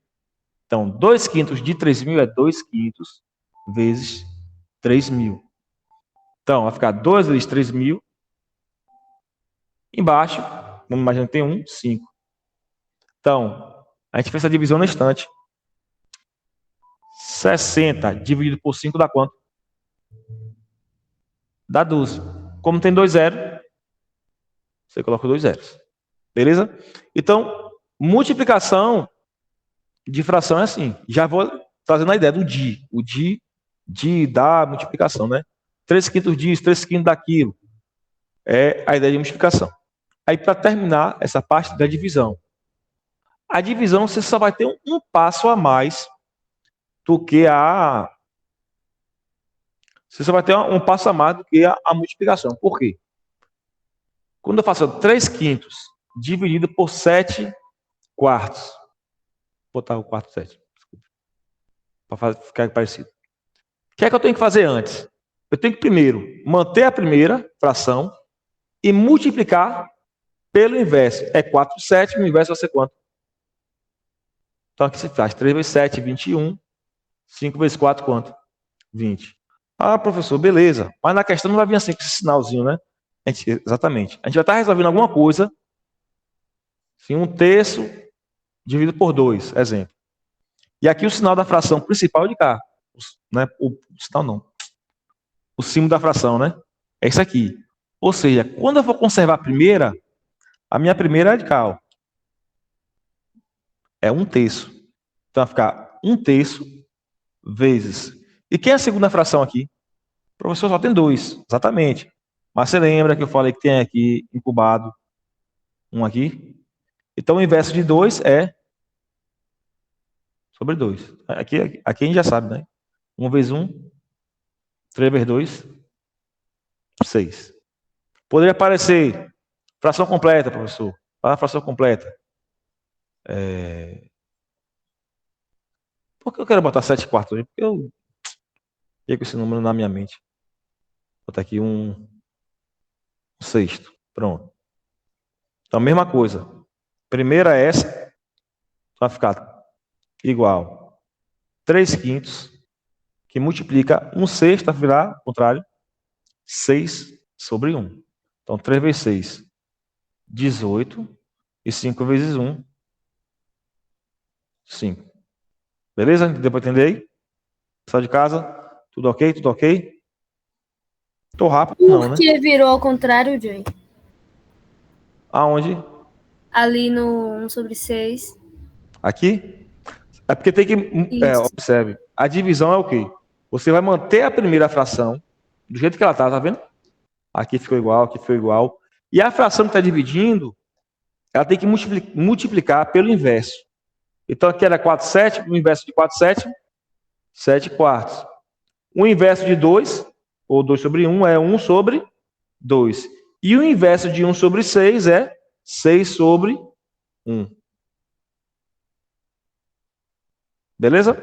Então, 2 quintos de 3 mil é 2 quintos vezes 3 mil. Então, vai ficar 2 vezes 3 mil. Embaixo, vamos imaginar que tem 5. Então, a gente fez essa divisão na estante. 60 dividido por 5 dá quanto? Dá 12. Como tem 2 zeros, você coloca 2 zeros. Beleza? Então, multiplicação de fração é assim. Já vou trazendo a ideia do di. O di da multiplicação, né? 3 quintos disso, 3 quintos daquilo. É a ideia de multiplicação. Aí, para terminar essa parte da divisão. A divisão você só vai ter um passo a mais do que a... Você só vai ter um passo a mais do que a multiplicação. Por quê? Quando eu faço 3 quintos dividido por 7 quartos. Vou botar o quarto sétimo, desculpa, para ficar parecido. O que é que eu tenho que fazer antes? Eu tenho que primeiro manter a primeira fração e multiplicar pelo inverso. É 4 sétimos, o inverso vai ser quanto? Então aqui se faz 3 vezes 7, 21. 5 vezes 4, quanto? 20. Ah, professor, beleza. Mas na questão não vai vir assim com esse sinalzinho, né? Exatamente. A gente vai estar resolvendo alguma coisa. Assim, 1/3 dividido por 2, exemplo. E aqui o sinal da fração principal é de cá. Né? O sinal não. O símbolo da fração, né? É isso aqui. Ou seja, quando eu for conservar a minha primeira é de cá, ó. É 1/3. Então vai ficar 1/3 vezes. E quem é a segunda fração aqui? O professor só tem 2, exatamente. Mas você lembra que eu falei que tem aqui incubado um aqui? Então o inverso de 2 é sobre 2. Aqui a gente já sabe, né? 1 vezes 1, 3 vezes 2, 6. Poderia aparecer fração completa, professor. Fala a fração completa. Por que eu quero botar 7 quartos? Porque eu fiquei com esse número na minha mente. Vou botar aqui 1/6. Pronto. Então, mesma coisa. Primeira é essa. Vai ficar igual 3/5, que multiplica 1/6, vai virar ao contrário, 6 sobre 1. Então, 3 vezes 6, 18. E 5 vezes 1, 5. Beleza? Deu para entender aí? Pessoal de casa? Tudo ok? Tudo ok? Tô rápido, não, Por né? que virou ao contrário, Joey? Aonde? Ali no 1/6. Aqui? É porque tem que... Isso. observe. A divisão é o quê? Você vai manter a primeira fração do jeito que ela tá vendo? Aqui ficou igual, aqui ficou igual. E a fração que está dividindo, ela tem que multiplicar pelo inverso. Então aqui era 4 sétimos, o inverso de 4 sétimos, 7 quartos. O inverso de 2, ou 2 sobre 1, é 1 sobre 2. E o inverso de 1 sobre 6 é 6 sobre 1. Beleza?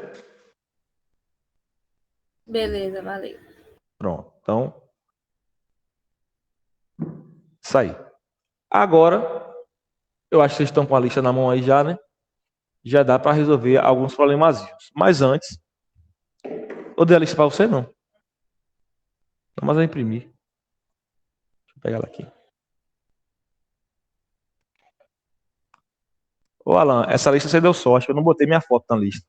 Beleza, valeu. Pronto. Então, isso aí. Agora, eu acho que vocês estão com a lista na mão aí já, né? Já dá para resolver alguns problemazinhos. Mas antes, eu dei a lista para você, não? Não, mas eu imprimi. Deixa eu pegar ela aqui. Ô, Alan, essa lista você deu sorte. Eu não botei minha foto na lista.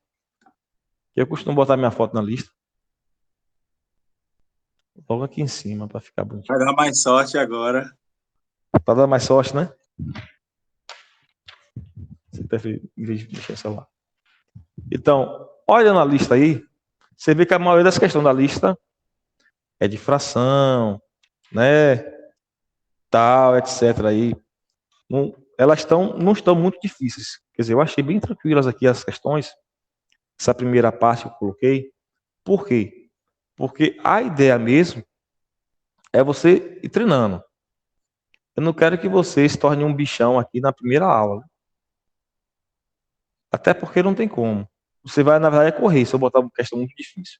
Eu costumo botar minha foto na lista. Logo aqui em cima, para ficar bonitinho. Vai dar mais sorte agora. Para dar mais sorte, né? Você prefere, em vez de mexer no celular. Então, olha na lista aí, você vê que a maioria das questões da lista é de fração, né? Tal, etc. aí. Não, elas não estão muito difíceis. Quer dizer, eu achei bem tranquilas aqui as questões. Essa primeira parte que eu coloquei. Por quê? Porque a ideia mesmo é você ir treinando. Eu não quero que você se torne um bichão aqui na primeira aula. Até porque não tem como. Você vai, na verdade, correr se eu botar uma questão muito difícil.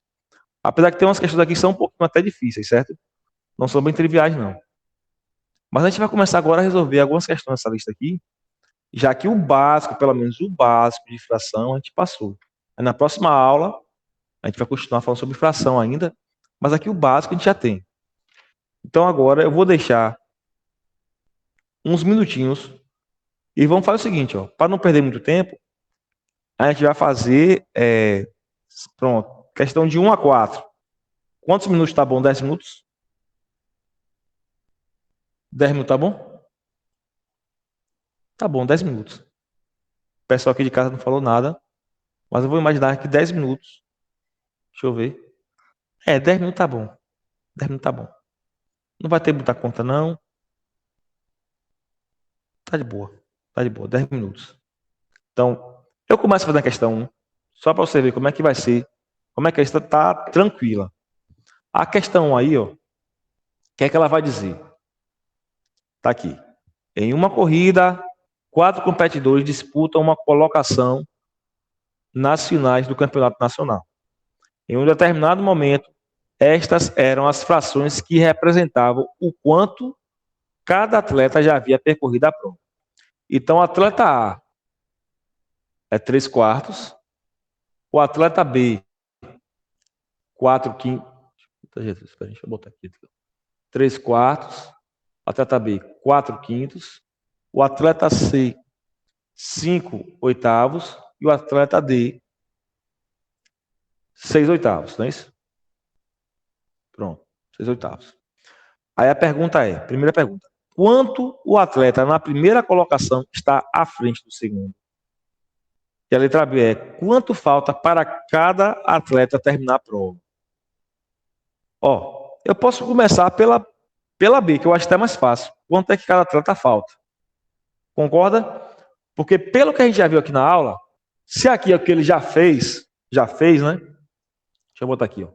Apesar que tem umas questões aqui que são um pouquinho até difíceis, certo? Não são bem triviais, não. Mas a gente vai começar agora a resolver algumas questões dessa lista aqui, já que o básico, pelo menos o básico de fração, a gente passou. Aí na próxima aula, a gente vai continuar falando sobre fração ainda, mas aqui o básico a gente já tem. Então agora eu vou deixar uns minutinhos e vamos fazer o seguinte, ó, para não perder muito tempo, a gente vai fazer, pronto, questão de 1 a 4. Quantos minutos tá bom? 10 minutos? 10 minutos tá bom? Tá bom, 10 minutos. O pessoal aqui de casa não falou nada, mas eu vou imaginar que 10 minutos. Deixa eu ver. 10 minutos tá bom. 10 minutos tá bom. Não vai ter muita conta, não. Tá de boa. Tá de boa, 10 minutos. Então, eu começo fazendo a questão 1, só para você ver como é que vai ser, como é que a lista tá tranquila. A questão 1 aí, ó, o que é que ela vai dizer? Tá aqui. Em uma corrida, 4 competidores disputam uma colocação nas finais do campeonato nacional. Em um determinado momento, estas eram as frações que representavam o quanto cada atleta já havia percorrido a prova. Então, o atleta A é 3/4, o atleta B, 4/5. Deixa eu botar aqui. 3/4, o atleta B, 4/5, o atleta C, 5/8 e o atleta D, 6/8, não é isso? Pronto, 6/8. Aí a pergunta é, primeira pergunta, quanto o atleta na primeira colocação está à frente do segundo? E a letra B é, quanto falta para cada atleta terminar a prova? Ó, eu posso começar pela B, que eu acho até mais fácil. Quanto é que cada atleta falta? Concorda? Porque pelo que a gente já viu aqui na aula, se aqui é o que ele já fez, né? Deixa eu botar aqui, ó.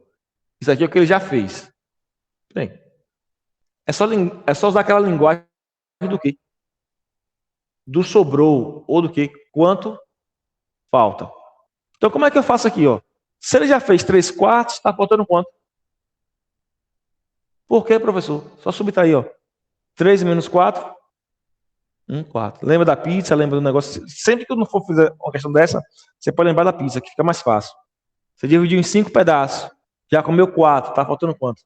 Isso aqui é o que ele já fez. Bem, é só usar aquela linguagem do quê? Do sobrou ou do quê? Quanto falta. Então, como é que eu faço aqui, ó? Se ele já fez 3/4, está faltando quanto? Por quê, professor? Só subtrair, ó. 3 menos 4, 1/4. Lembra da pizza, lembra do negócio. Sempre que eu não for fazer uma questão dessa, você pode lembrar da pizza, que fica mais fácil. Você dividiu em 5 pedaços, já comeu 4, tá faltando quanto?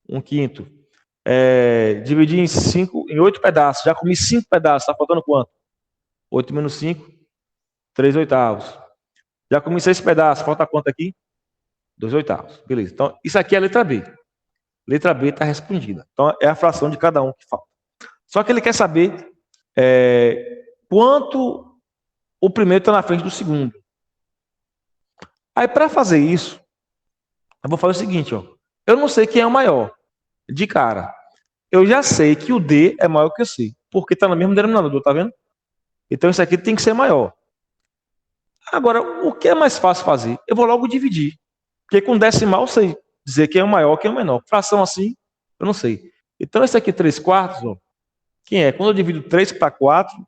1/5. Dividir em 8 pedaços, já comi 5 pedaços, tá faltando quanto? 8 menos 5, 3/8. Já comi 6 pedaços, falta quanto aqui? 2/8. Beleza. Então, isso aqui é a letra B. Letra B está respondida. Então, é a fração de cada um que falta. Só que ele quer saber quanto o primeiro está na frente do segundo. Aí, para fazer isso, eu vou fazer o seguinte, ó. Eu não sei quem é o maior. De cara. Eu já sei que o D é maior que o C. Porque está no mesmo denominador, tá vendo? Então, isso aqui tem que ser maior. Agora, o que é mais fácil fazer? Eu vou logo dividir. Porque com decimal eu sei dizer quem é o maior, quem é o menor. Fração assim, eu não sei. Então, esse aqui, 3/4, ó, quem é? Quando eu divido 3 para 4,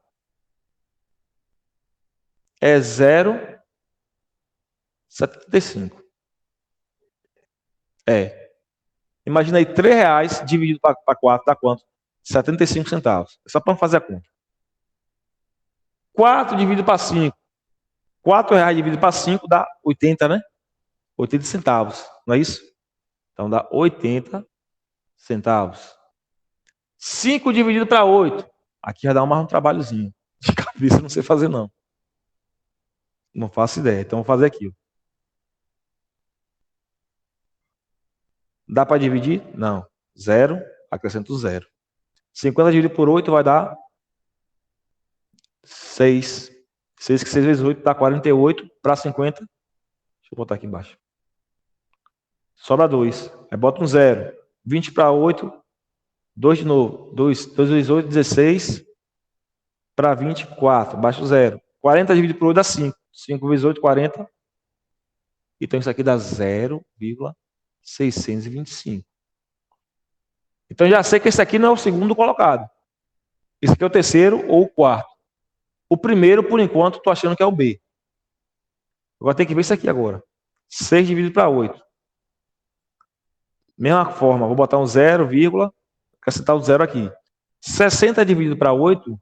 é 0,75. Imagina aí, R$3 dividido para 4 dá quanto? 75 centavos. É só para fazer a conta. 4 dividido para 5. R$4 dividido para 5 dá 80, né? 80 centavos, não é isso? Então dá 80 centavos. 5 dividido para 8. Aqui já dá mais um trabalhozinho. De cabeça eu não sei fazer, não. Não faço ideia. Então vou fazer aqui. Dá para dividir? Não. 0, acrescento 0. 50 dividido por 8 vai dar 6. 6 que 6 vezes 8 dá 48 para 50. Deixa eu botar aqui embaixo. Sobra 2. Aí bota um 0. 20 para 8. 2 de novo. 2 vezes 8, 16. Para 24. Baixa o 0. 40 dividido por 8 dá 5. 5 vezes 8, 40. Então isso aqui dá 0,625. Então já sei que esse aqui não é o segundo colocado. Esse aqui é o terceiro ou o quarto. O primeiro, por enquanto, estou achando que é o B. Agora tem que ver isso aqui agora. 6 dividido para 8. Mesma forma, vou botar um 0, acrescentar o 0 aqui. 60 dividido para 8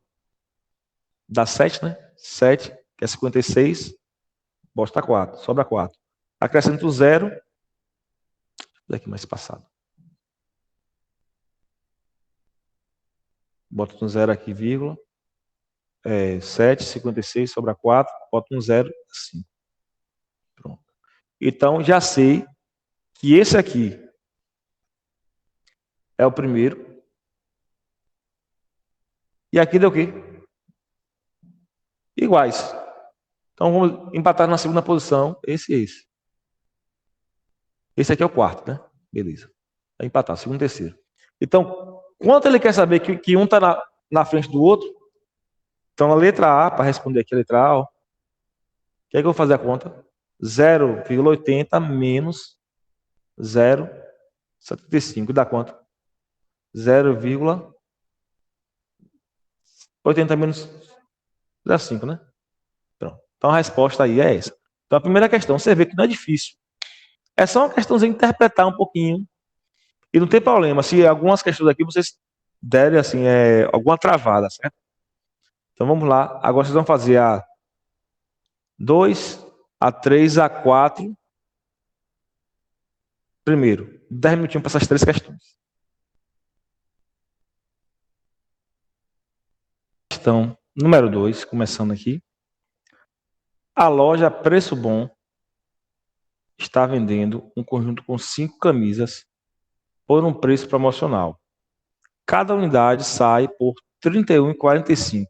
dá 7, né? 7, que é 56. Bosta 4, sobra 4. Acrescento o 0. Daqui mais passado. Bota um 0 aqui, 7, 56, sobra 4. Bota um 0, 5. Pronto. Então, já sei que esse aqui é o primeiro. E aqui deu o quê? Iguais. Então, vamos empatar na segunda posição. Esse e esse. Esse aqui é o quarto, né? Beleza. Vai empatar, segundo e terceiro. Então, quanto ele quer saber que um está na frente do outro? Então, a letra A, para responder aqui a letra A, ó, que é que eu vou fazer a conta? 0,80 menos 0,75 dá quanto? 80 menos 0,5, né? Pronto. Então a resposta aí é essa. Então a primeira questão, você vê que não é difícil. É só uma questãozinha de interpretar um pouquinho. E não tem problema se algumas questões aqui vocês derem assim, alguma travada, certo? Então vamos lá. Agora vocês vão fazer a 2, a 3, a 4. Primeiro, 10 minutinhos para essas 3 questões. Questão número 2, começando aqui. A loja Preço Bom está vendendo um conjunto com 5 camisas por um preço promocional. Cada unidade sai por R$ 31,45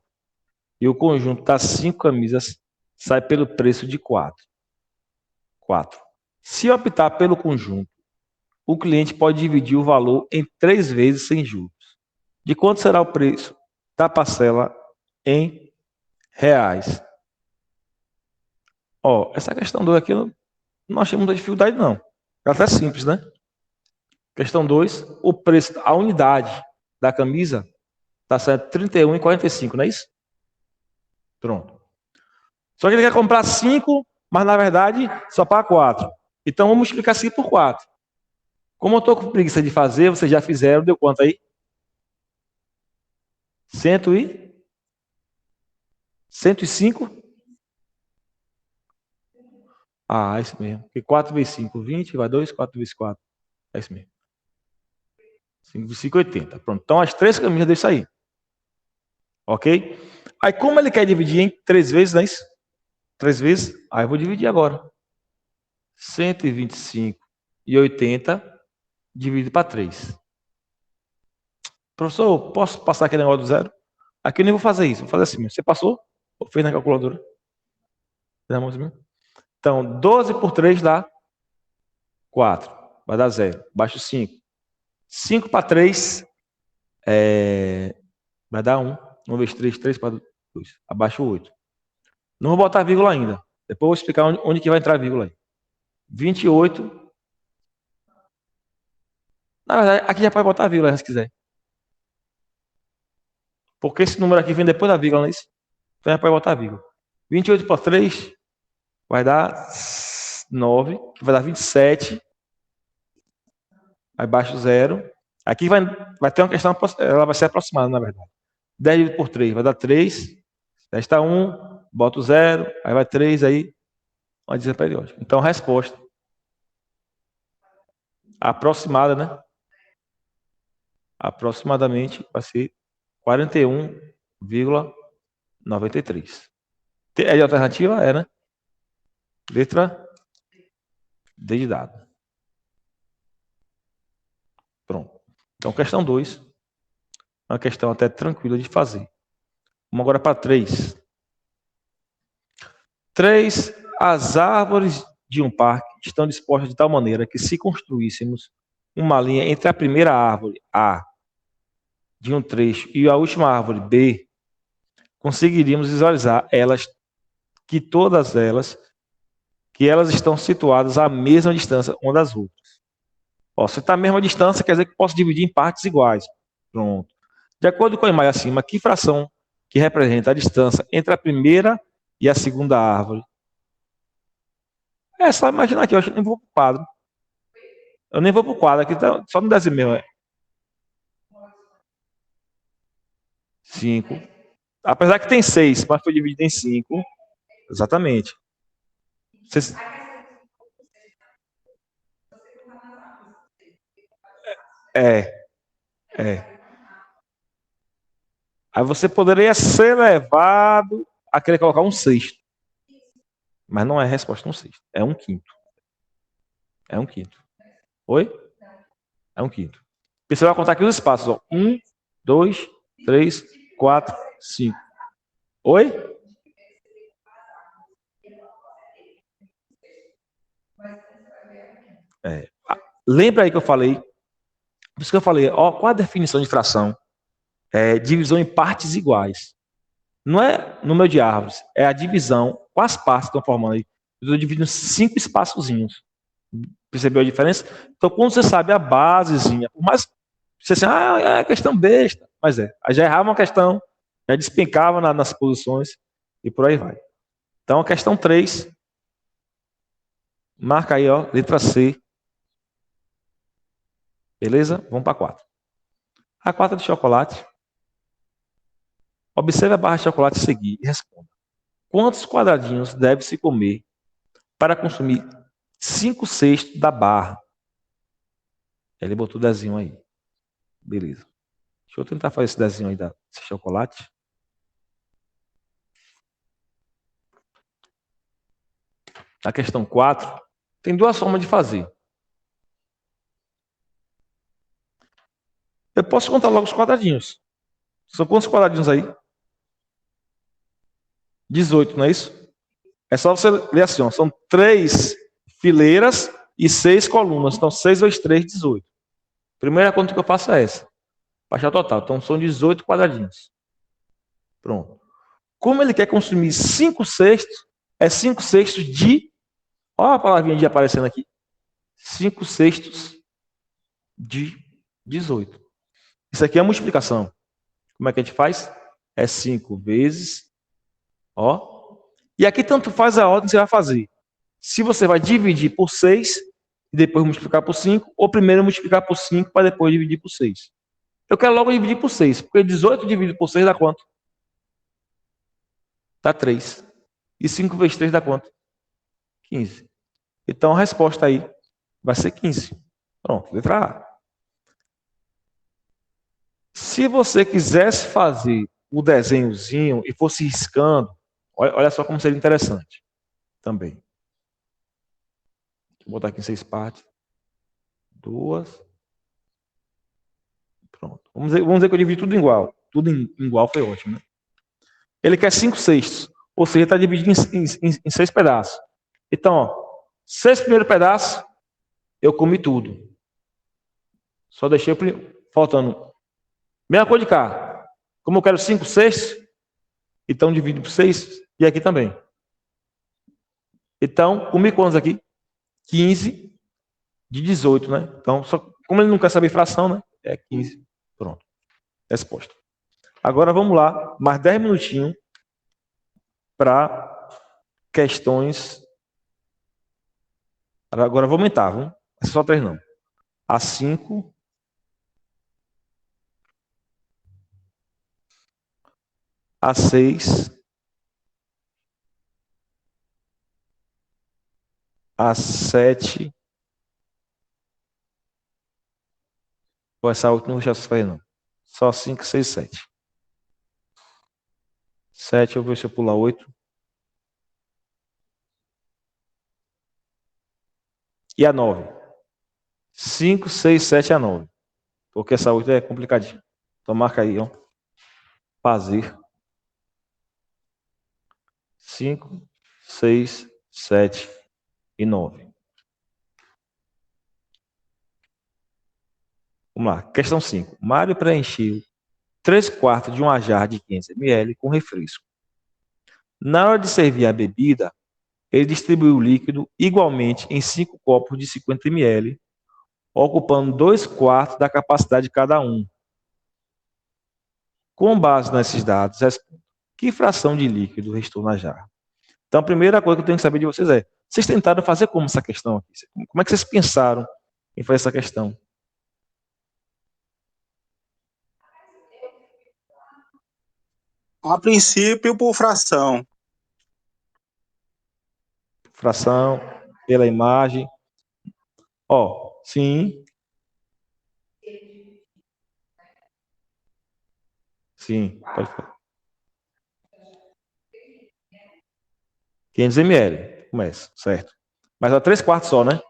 e o conjunto das 5 camisas sai pelo preço de 4. Se optar pelo conjunto, o cliente pode dividir o valor em 3 vezes sem juros. De quanto será o preço da parcela em reais? Essa questão 2 aqui eu não achei muita dificuldade, não. É até simples, né? Questão 2, o preço, a unidade da camisa está sendo R$ 31,45, não é isso? Pronto. Só que ele quer comprar 5, mas na verdade só para 4. Então vamos multiplicar 5 por 4. Como eu estou com preguiça de fazer, vocês já fizeram, deu quanto aí? 105? É isso mesmo. Porque 4 vezes 5, 20, vai 2, 4 vezes 4. É isso mesmo. 5 vezes 5, 80. Pronto. Então as 3 camisas deixam aí. Ok? Aí como ele quer dividir em 3 vezes, não é isso? 3 vezes? Aí eu vou dividir agora. 125,80 dividido para 3. Professor, posso passar aquele negócio do zero? Aqui eu nem vou fazer isso. Vou fazer assim. Você passou? Ou fez na calculadora? Então, 12 por 3 dá 4. Vai dar 0. Baixo 5. 5 para 3 vai dar 1. 1 vezes 3, 3 para 2. Abaixo 8. Não vou botar vírgula ainda. Depois eu vou explicar onde que vai entrar a vírgula aí. 28. Na verdade, aqui já pode botar a vírgula se quiser. Porque esse número aqui vem depois da vírgula, não é isso? Então já pode botar a vírgula. 28 por 3 vai dar 9, que vai dar 27. Aí baixo 0. Aqui vai ter uma questão, ela vai ser aproximada, na verdade. 10 dividido por 3 vai dar 3. 10 está 1, bota o 0, aí vai 3, aí uma dizia periódica. Então, a resposta aproximada, né? Aproximadamente vai ser 41,93. É de alternativa? É, né? Letra D de dado. Pronto. Então, questão 2. Uma questão até tranquila de fazer. Vamos agora para 3. 3. As árvores de um parque estão dispostas de tal maneira que, se construíssemos uma linha entre a primeira árvore A de um trecho e a última árvore B, conseguiríamos visualizar todas elas estão situadas à mesma distância uma das outras. Se está à mesma distância, quer dizer que posso dividir em partes iguais. Pronto. De acordo com a imagem acima, que fração que representa a distância entre a primeira e a segunda árvore? É só imaginar aqui, eu acho que nem vou para o quadro. Eu nem vou para o quadro, aqui tá só no desenho mesmo. 5. Apesar que tem 6, mas foi dividido em 5. Exatamente. Aí você poderia ser levado a querer colocar um sexto. Mas não é resposta um sexto. É um quinto. É um quinto. Oi? É um quinto. Você vai contar aqui os espaços. 1, 2, 3, 4, 5. Oi? Lembra aí que eu falei? Por isso que eu falei, qual a definição de fração? Divisão em partes iguais. Não é número de árvores, é a divisão. Quais partes estão formando aí? Eu estou dividindo 5 espaçozinhos. Percebeu a diferença? Então, quando você sabe a basezinha, por mais você assim, é questão besta, mas já errava uma questão, Já despencava nas posições e por aí vai. Então, a questão 3, marca aí, ó, letra C. Beleza? Vamos para a 4. A 4 é de chocolate. Observe a barra de chocolate a seguir e responda. Quantos quadradinhos deve-se comer para consumir 5/6 da barra? Ele botou o desenho aí. Beleza. Deixa eu tentar fazer esse desenho aí desse chocolate. Na questão 4, tem duas formas de fazer. Eu posso contar logo os quadradinhos. São quantos quadradinhos aí? 18, não é isso? É só você ler assim, ó, são 3 fileiras e 6 colunas. Então, 6 vezes 3, 18. Primeira conta que eu faço é essa. Para achar total. Então, são 18 quadradinhos. Pronto. Como ele quer consumir 5/6, é 5/6 de... Olha a palavrinha de aparecendo aqui. 5/6 de 18. Isso aqui é a multiplicação. Como é que a gente faz? É 5 vezes... Ó. E aqui tanto faz a ordem que você vai fazer. Se você vai dividir por 6 e depois multiplicar por 5, ou primeiro multiplicar por 5 para depois dividir por 6. Eu quero logo dividir por 6, porque 18 dividido por 6 dá quanto? Dá 3. E 5 vezes 3 dá quanto? 15. Então a resposta aí vai ser 15. Pronto, letra A. Se você quisesse fazer o desenhozinho e fosse riscando, olha só como seria interessante também. Vou botar aqui em 6 partes. 2. Pronto. Vamos dizer que eu dividi tudo igual. Tudo igual foi ótimo, né? Ele quer 5/6. Ou seja, está dividido em 6 pedaços. Então, ó, 6 primeiros pedaços, eu comi tudo. Só deixei faltando. Mesma coisa de cá. Como eu quero 5/6, então divido por 6 e aqui também. Então, comi quantos aqui? 15 de 18, né? Então, como ele não quer saber fração, né? É 15. Pronto. Resposta. Agora vamos lá, mais 10 minutinhos para questões. Agora vou aumentar, viu? É só 3 não. A 5, a 6, a 7. Ou essa última não vou deixar vocês fazer, não. Só 5, 6, 7. 7, eu vou ver se eu pular 8. E a 9. 5, 6, 7 a 9. Porque essa 8 é complicadinha. Então marca aí, ó. Fazer. 5, 6, 7 e 9. Vamos lá. Questão 5. Mário preencheu 3/4 de uma jarra de 500 ml com refresco. Na hora de servir a bebida, ele distribuiu o líquido igualmente em 5 copos de 50 ml, ocupando 2/4 da capacidade de cada um. Com base nesses dados, responda: que fração de líquido restou na jarra? Então, a primeira coisa que eu tenho que saber de vocês é: vocês tentaram fazer como essa questão aqui? Como é que vocês pensaram em fazer essa questão? A princípio, por fração. Fração, pela imagem. Ó, sim. Sim, pode falar. 500 ml, começa, certo. Mas é 3/4 só, né?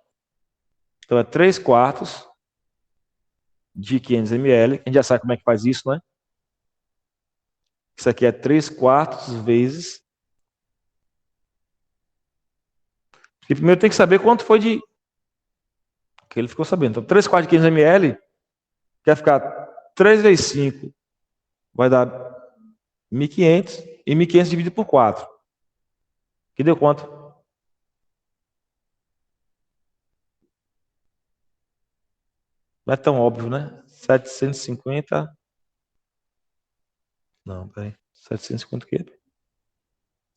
Então é 3/4 de 500 ml. A gente já sabe como é que faz isso, né? Isso aqui é 3/4 vezes. E primeiro tem que saber quanto foi de... Que ele ficou sabendo. Então 3/4 de 500 ml quer ficar 3 vezes 5 vai dar 1.500. E 1.500 dividido por 4. Que deu quanto? Não é tão óbvio, né? 750. Não, peraí. 750 o quê?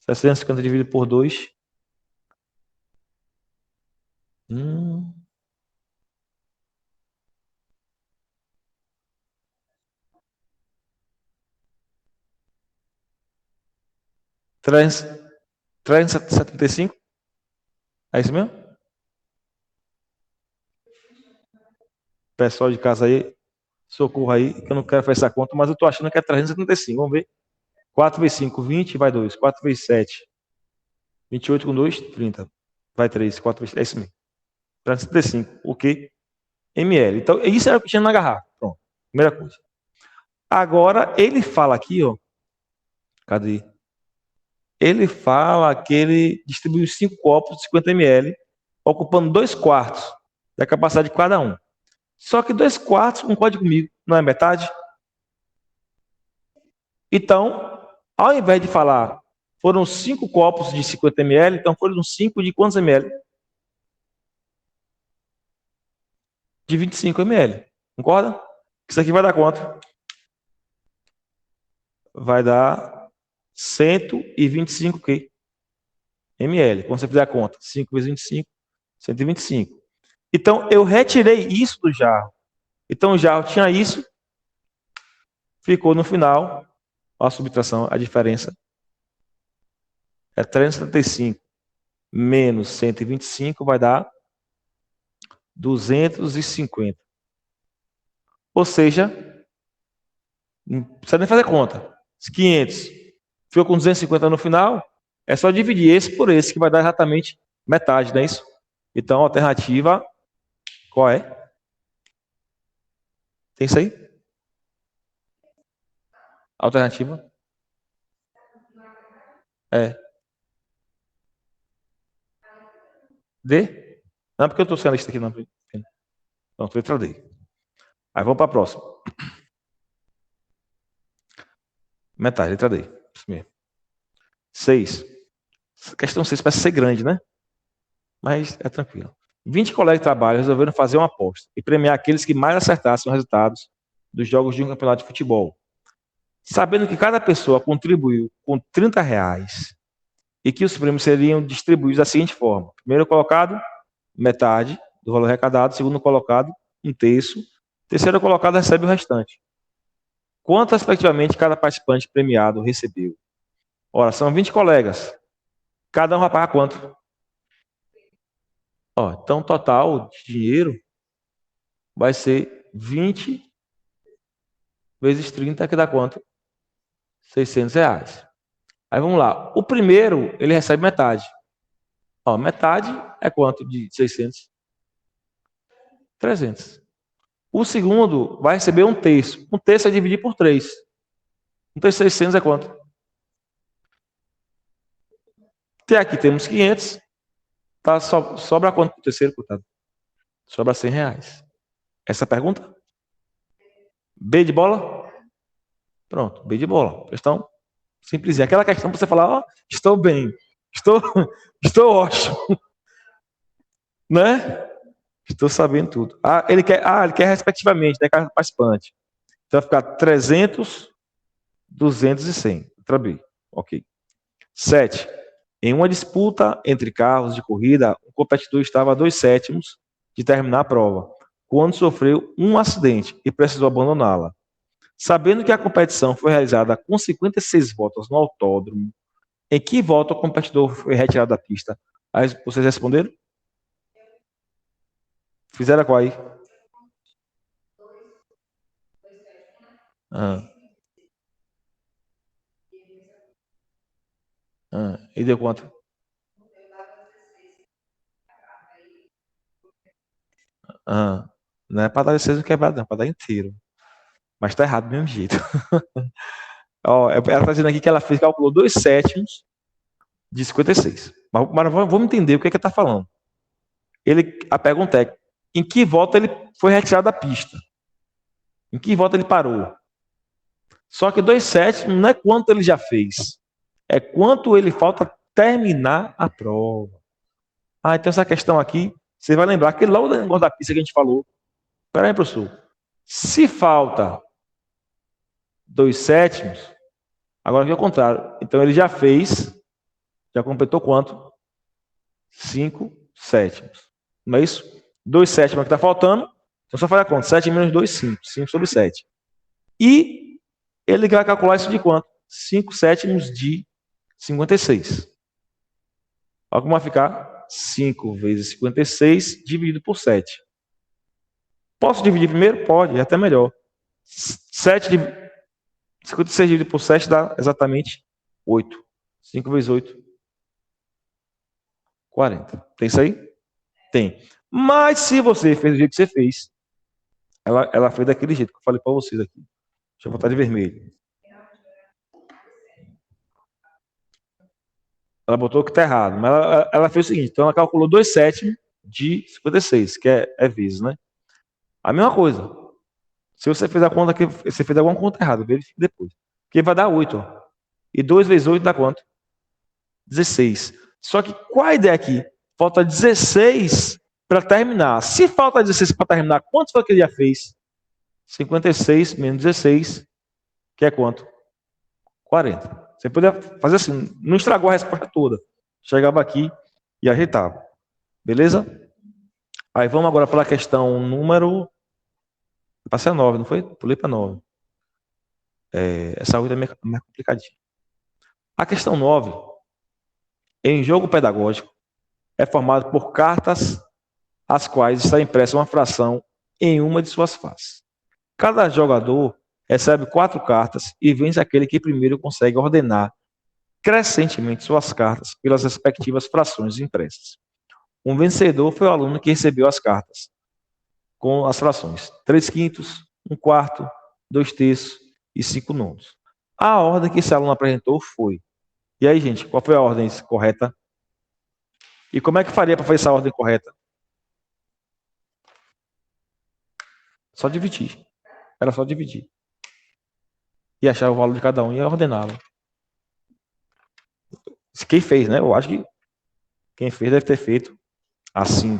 750 dividido por 2. 375? É isso mesmo? Pessoal de casa aí, socorro aí, que eu não quero fazer essa conta, mas eu tô achando que é 375. Vamos ver. 4 vezes 5, 20, vai 2. 4 vezes 7, 28 com 2, 30. Vai 3, 4 vezes... É isso mesmo. 375. O quê? ml. Então, isso era o que tinha na garrafa. Pronto. Primeira coisa. Agora, ele fala aqui, ó. Cadê? Ele fala que ele distribuiu 5 copos de 50 ml, ocupando 2 quartos da capacidade de cada um. Só que 2 quartos, concorde comigo, não é metade? Então, ao invés de falar foram 5 copos de 50 ml, então foram 5 de quantos ml? De 25 ml. Concorda? Isso aqui vai dar quanto? Vai dar 125 quê? ml. Quando você fizer a conta, 5 vezes 25, 125. Então, eu retirei isso do jarro. Então, o jarro tinha isso, ficou no final, a subtração, a diferença é 375 menos 125 vai dar 250. Ou seja, não precisa nem fazer conta. Os 500 ficou com 250 no final, é só dividir esse por esse, que vai dar exatamente metade, não é isso? Então, a alternativa, qual é? Tem isso aí? Alternativa? É. D? Não, porque eu estou sem a lista aqui, não. Pronto, letra D. Aí vamos para a próxima. Metade, letra D. Isso mesmo. 6. Questão 6 parece ser grande, né? Mas é tranquilo. 20 colegas de trabalho resolveram fazer uma aposta e premiar aqueles que mais acertassem os resultados dos jogos de um campeonato de futebol. Sabendo que cada pessoa contribuiu com R$ 30 e que os prêmios seriam distribuídos da seguinte forma: primeiro colocado, metade do valor arrecadado; segundo colocado, 1/3; terceiro colocado recebe o restante. Quanto, respectivamente, cada participante premiado recebeu? Ora, são 20 colegas. Cada um vai pagar quanto? Ó, então, o total de dinheiro vai ser 20 vezes 30, que dá quanto? R$ 600. Aí vamos lá. O primeiro, ele recebe metade. Ó, metade é quanto de 600? 300. O segundo vai receber 1/3. 1/3 é dividir por 3. 1/3 de 600 é quanto? Até aqui temos 500. Tá, sobra quanto para o terceiro, coitado? Sobra R$ 100. Essa é a pergunta? B de bola? Pronto, B de bola. Questão simplesinha. Aquela questão para você falar, ó, estou bem, estou, estou ótimo, né? Estou sabendo tudo. Ele quer respectivamente, né, cada participante. Então vai ficar 300, 200 e 100. Letra B. Ok. 7. Em uma disputa entre carros de corrida, o competidor estava a 2/7 de terminar a prova, quando sofreu um acidente e precisou abandoná-la. Sabendo que a competição foi realizada com 56 voltas no autódromo, em que volta o competidor foi retirado da pista? Aí vocês responderam? Fizeram qual aí? E deu quanto? Não é para dar 16 quebrado, não, é para dar inteiro. Mas tá errado do mesmo jeito. Ó, ela está dizendo aqui que ela calculou 2/7 de 56. Mas vamos entender o que ele está falando. A pergunta é: em que volta ele foi retirado da pista? Em que volta ele parou? Só que 2/7 não é quanto ele já fez, é quanto ele falta terminar a prova. Então essa questão aqui, você vai lembrar que logo no negócio da pista que a gente falou. Espera aí, professor. Se falta 2/7, Agora aqui é o contrário. Então ele já completou quanto? 5 sétimos. Não é isso? 2 sétimos que está faltando. Então só faz a conta. 7 menos 2, 5. 5 sobre 7. E ele vai calcular isso de quanto? 5 sétimos de 56. Olha como vai ficar. 5 vezes 56 dividido por 7. Posso dividir primeiro? Pode, é até melhor. 56 dividido por 7 dá exatamente 8. 5 vezes 8, 40. Tem isso aí? Tem. Mas se você fez do jeito que você fez, ela fez daquele jeito que eu falei para vocês aqui. Deixa eu botar de vermelho. Ela botou que está errado, mas ela fez o seguinte, então ela calculou 2 sétimos de 56, que é vezes, né? A mesma coisa. Se você fez a conta aqui, você fez alguma conta errada, verifique depois. Porque vai dar 8, ó. E 2 vezes 8 dá quanto? 16. Só que qual a ideia aqui? Falta 16 para terminar. Se falta 16 para terminar, quanto foi que ele já fez? 56 menos 16, que é quanto? 40. Você poderia fazer assim, não estragou a resposta toda. Chegava aqui e ajeitava. Beleza? Aí vamos agora para a questão número... Passei a 9, não foi? Pulei para 9. Essa outra é mais complicadinha. A questão 9, em jogo pedagógico, é formado por cartas as quais está impressa uma fração em uma de suas faces. Cada jogador recebe 4 cartas e vence aquele que primeiro consegue ordenar crescentemente suas cartas pelas respectivas frações impressas. Um vencedor foi o aluno que recebeu as cartas com as frações 3 quintos, 1 quarto, 2 terços e 5 nonos. A ordem que esse aluno apresentou foi... E aí, gente, qual foi a ordem correta? E como é que faria para fazer essa ordem correta? Só dividir. Era só dividir. E achar o valor de cada um e ordená-lo. Quem fez, né? Eu acho que quem fez deve ter feito assim.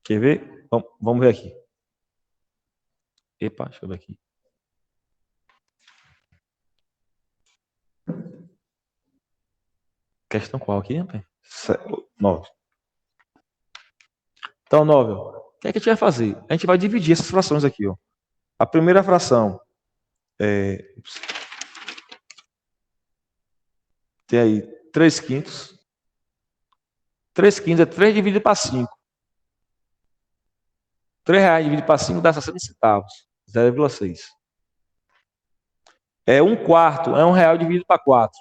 Quer ver? Vamos ver aqui. Epa, deixa eu ver aqui. Questão qual aqui, rapaz? 9. Então, 9. O que é que a gente vai fazer? A gente vai dividir essas frações aqui, ó. A primeira fração tem aí 3 quintos. 3 quintos é 3 dividido para 5. 3 reais dividido para 5 dá 60 centavos. 0,6. 1 quarto é 1 real dividido para 4.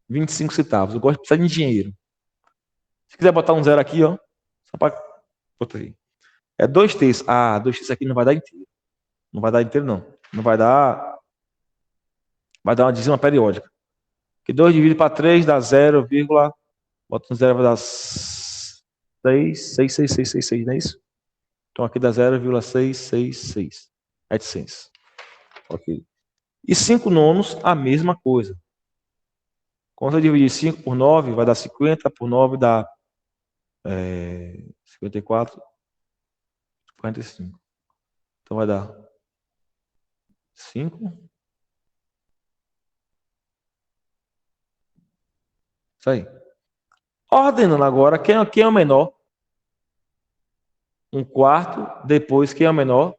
25 centavos. Eu gosto de precisar de dinheiro. Se quiser botar um zero aqui, ó. Só para botar aí. 2 terços. 2 terços aqui não vai dar inteiro. Não vai dar inteiro, não. Não vai dar. Vai dar uma dízima periódica. Que 2 dividido para 3 dá 0, bota um 0, vai dar 6, não é isso? Então aqui dá 0,666. 700. Ok. E 5 nonos, a mesma coisa. Quando eu dividir 5 por 9, vai dar 50, por 9 dá 54, 45. Então vai dar 5. Isso aí. Ordenando agora, quem é o menor? 1 quarto, depois quem é o menor?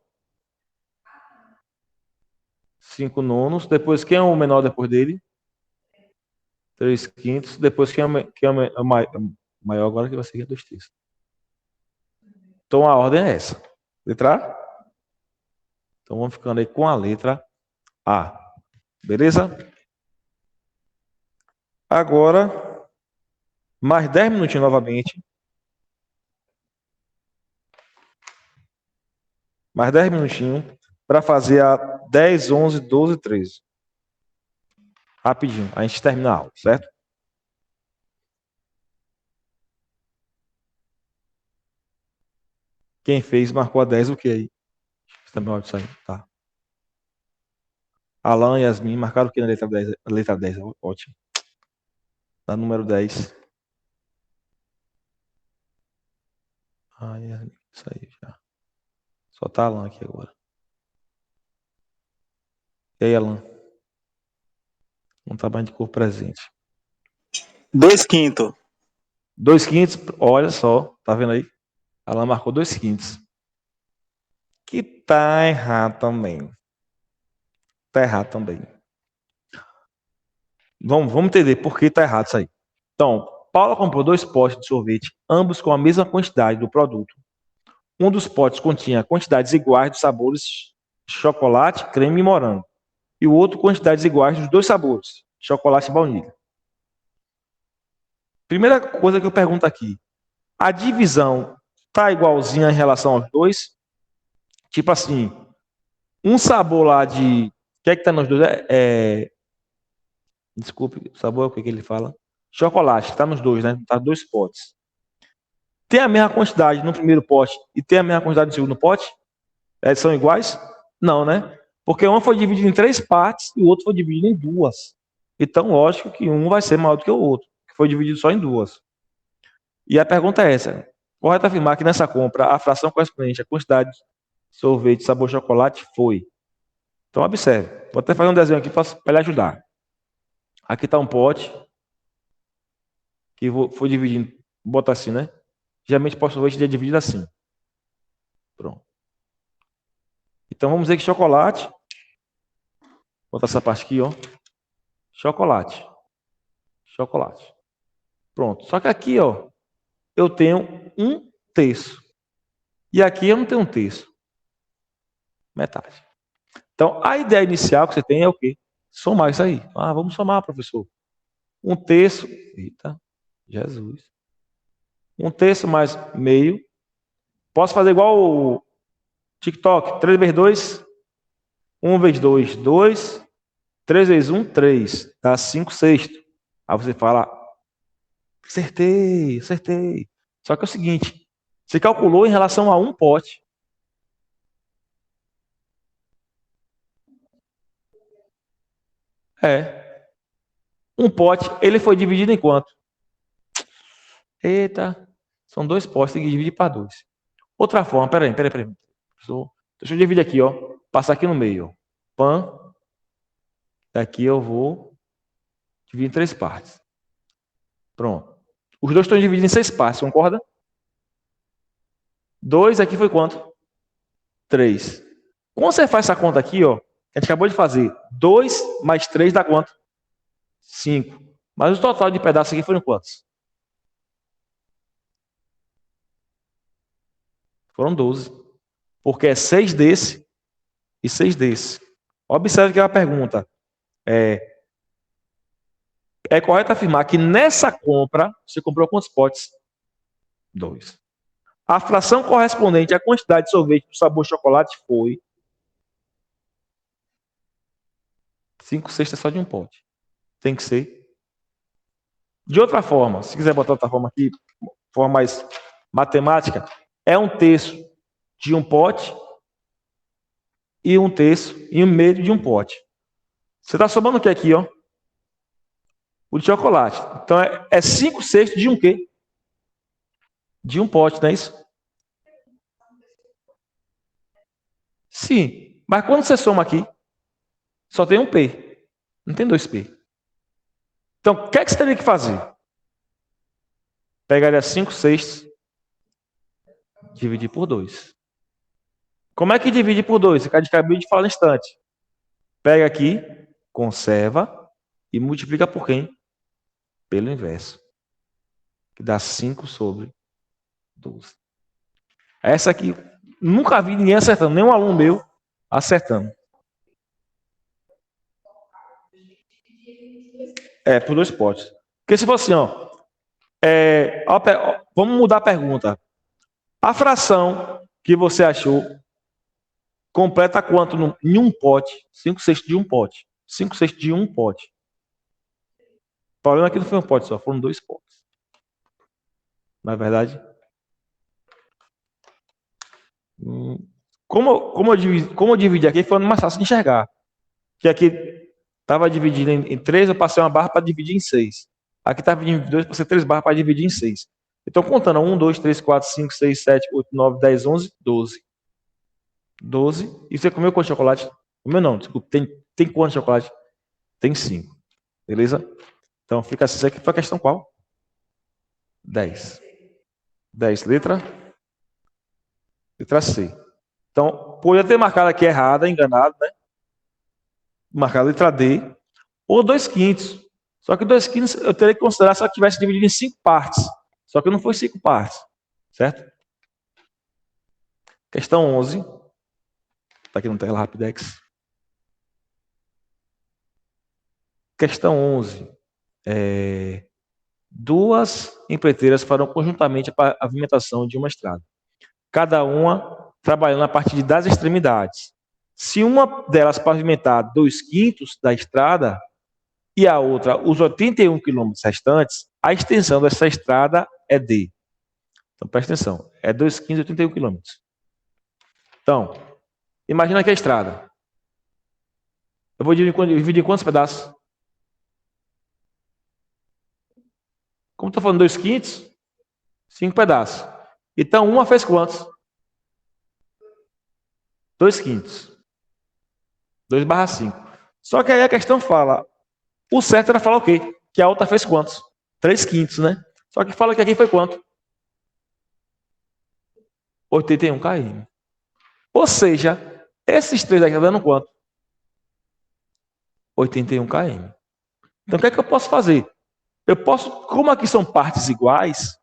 5 nonos, depois quem é o menor depois dele? 3 quintos, depois quem é o maior agora que vai seguir 2 terços. Então a ordem é essa. Letra A? Então vamos ficando aí com a letra A. Beleza? Agora, mais 10 minutinhos novamente. Mais 10 minutinhos para fazer a 10, 11, 12, 13. Rapidinho, a gente termina a aula, certo? Quem fez marcou a 10 o que aí? Também pode sair, tá. Alan e Yasmin marcaram o que na letra 10? Letra 10, ótimo. Na número 10. Yasmin, isso aí já. Só tá Alan aqui agora. E aí, Alan? Um tamanho de cor presente. 2/5. 2/5, olha só, tá vendo aí? Ela marcou 2/5. Que tá errado também. Tá errado também. Vamos entender por que tá errado isso aí. Então, Paula comprou 2 potes de sorvete, ambos com a mesma quantidade do produto. Um dos potes continha quantidades iguais dos sabores chocolate, creme e morango. E o outro quantidades iguais dos 2 sabores, chocolate e baunilha. Primeira coisa que eu pergunto aqui. A divisão tá igualzinha em relação aos dois? Tipo assim, um sabor lá de... O que é que tá nos dois? Desculpe, o sabor é o que ele fala? Chocolate, tá nos dois, né? Tá 2 potes. Tem a mesma quantidade no primeiro pote e tem a mesma quantidade no segundo pote? Eles são iguais? Não, né? Porque um foi dividido em 3 partes e o outro foi dividido em 2. Então, lógico que um vai ser maior do que o outro, que foi dividido só em 2. E a pergunta é essa. Correto afirmar que nessa compra, a fração correspondente à quantidade de sorvete sabor chocolate foi. Então, observe. Vou até fazer um desenho aqui para lhe ajudar. Aqui está um pote que foi dividido. Vou botar assim, né? Geralmente, o sorvete é dividido assim. Pronto. Então, vamos dizer que chocolate. Vou botar essa parte aqui, ó. Chocolate. Chocolate. Pronto. Só que aqui, ó, eu tenho 1/3. E aqui eu não tenho 1/3. Metade. Então, a ideia inicial que você tem é o quê? Somar isso aí. Ah, vamos somar, professor. 1/3. Eita, Jesus. 1/3 mais meio. Posso fazer igual o TikTok. 3 vezes 2. 1 vezes 2, 2. 3 vezes 1, 3. Dá 5/6. Aí você fala, acertei, acertei. Só que é o seguinte, você calculou em relação a um pote. Um pote, ele foi dividido em quanto? Eita, são 2 potes, tem que dividir para 2. Outra forma, peraí. Deixa eu dividir aqui, ó. Passar aqui no meio, ó. Pan. Daqui eu vou dividir em 3 partes. Pronto. Os dois estão divididos em 6 partes, concorda? 2 aqui foi quanto? 3. Quando você faz essa conta aqui, ó, a gente acabou de fazer 2 mais 3 dá quanto? 5. Mas o total de pedaços aqui foram quantos? Foram 12. Porque é 6 desse e 6 desse. Observe que a pergunta é correto afirmar que nessa compra você comprou quantos potes? 2. A fração correspondente à quantidade de sorvete do sabor chocolate foi 5/6 só de um pote. Tem que ser. De outra forma, se quiser botar outra forma aqui, forma mais matemática, é 1/3 de um pote e 1/3 e 1/2 de um pote. Você está somando o que aqui, ó? O de chocolate. Então é 5/6 de um quê? De um pote, não é isso? Sim. Mas quando você soma aqui, só tem um P. Não tem 2P. Então, o que é que você teria que fazer? Pegaria 5/6, dividir por 2. Como é que divide por 2? Você acabou de falar no instante. Pega aqui, conserva e multiplica por quem? Pelo inverso. Que dá 5/12. Essa aqui, nunca vi ninguém acertando, nenhum aluno meu acertando. Por 2 potes. Porque se fosse assim, ó, vamos mudar a pergunta. A fração que você achou completa quanto em um pote? 5/6 de um pote. 5/6 de um pote. O problema aqui não foi um pote só, foram 2 potes. Na verdade, como eu dividi aqui, foi mais fácil de enxergar. Que aqui estava dividido em 3, eu passei uma barra para dividir em 6. Aqui estava dividido em 2, passei 3 barras para dividir em 6. Então, contando 1, 2, 3, 4, 5, 6, 7, 8, 9, 10, 11, 12. 12. E você comeu quanto de chocolate? Comeu não, desculpa. Tem quanto de chocolate? Tem 5. Beleza? Então fica assim. Isso aqui foi a questão qual? 10. 10, letra C. Então, podia ter marcado aqui errada, enganado, né? Marcar a letra D. Ou 2/5. Só que 2/5 eu teria que considerar se ela tivesse dividido em 5 partes. Só que não foi 5 partes. Certo? Questão 11. Está aqui no tela Rapidex. Questão 11. Duas empreiteiras farão conjuntamente a pavimentação de uma estrada, cada uma trabalhando a partir das extremidades. Se uma delas pavimentar 2/5 da estrada e a outra os 81 quilômetros restantes, a extensão dessa estrada é D. Então, presta atenção. É 2/5, 81 quilômetros. Então, imagina que a estrada. Eu vou dividir em quantos pedaços? Como estou falando 2/5, 5 pedaços. Então, uma fez quantos? 2/5. 2/5. Só que aí a questão fala, o certo era falar o quê? Que a outra fez quantos? 3/5, né? Só que fala que aqui foi quanto? 81 km. Ou seja, esses três aqui estão dando quanto? 81 km. Então, o que é que eu posso fazer? Eu posso, como aqui são partes iguais,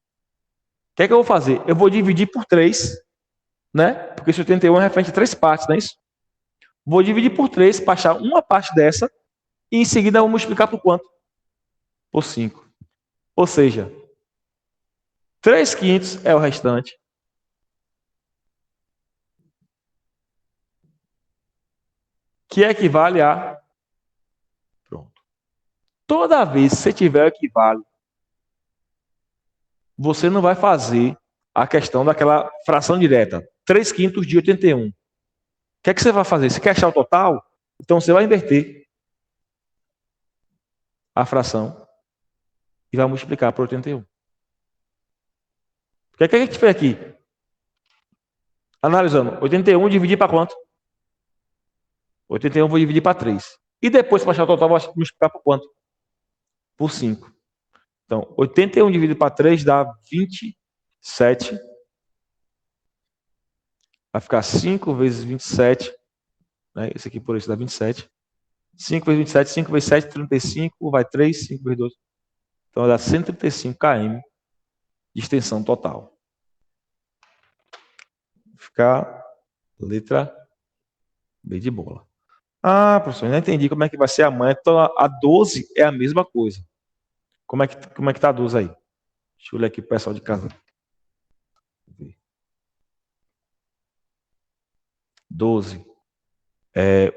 o que é que eu vou fazer? Eu vou dividir por 3, né? Porque esse 81 é referente a 3 partes, não é isso? Vou dividir por 3 para achar uma parte dessa e em seguida eu vou multiplicar por quanto? Por 5. Ou seja, 3/5 é o restante. Que equivale a... Pronto. Toda vez que você tiver o equivale, você não vai fazer a questão daquela fração direta. 3/5 de 81. O que é que você vai fazer? Você quer achar o total? Então você vai inverter a fração e vai multiplicar por 81. O que é que a gente fez aqui? Analisando. 81 dividir para quanto? 81 vou dividir para 3. E depois, para achar o total, vou multiplicar por quanto? Por 5. Então, 81 dividido para 3 dá 27. Vai ficar 5 vezes 27. Né? Esse aqui por esse dá 27. 5 vezes 27, 5 vezes 7, 35. Vai 3, 5 vezes 2. Então, dá 135 km de extensão total. Ficar letra B de bola. Ah, professor, não entendi como é que vai ser amanhã. Então, a 12 é a mesma coisa. Como é que tá a 12 aí? Deixa eu ler aqui pro pessoal de casa. 12.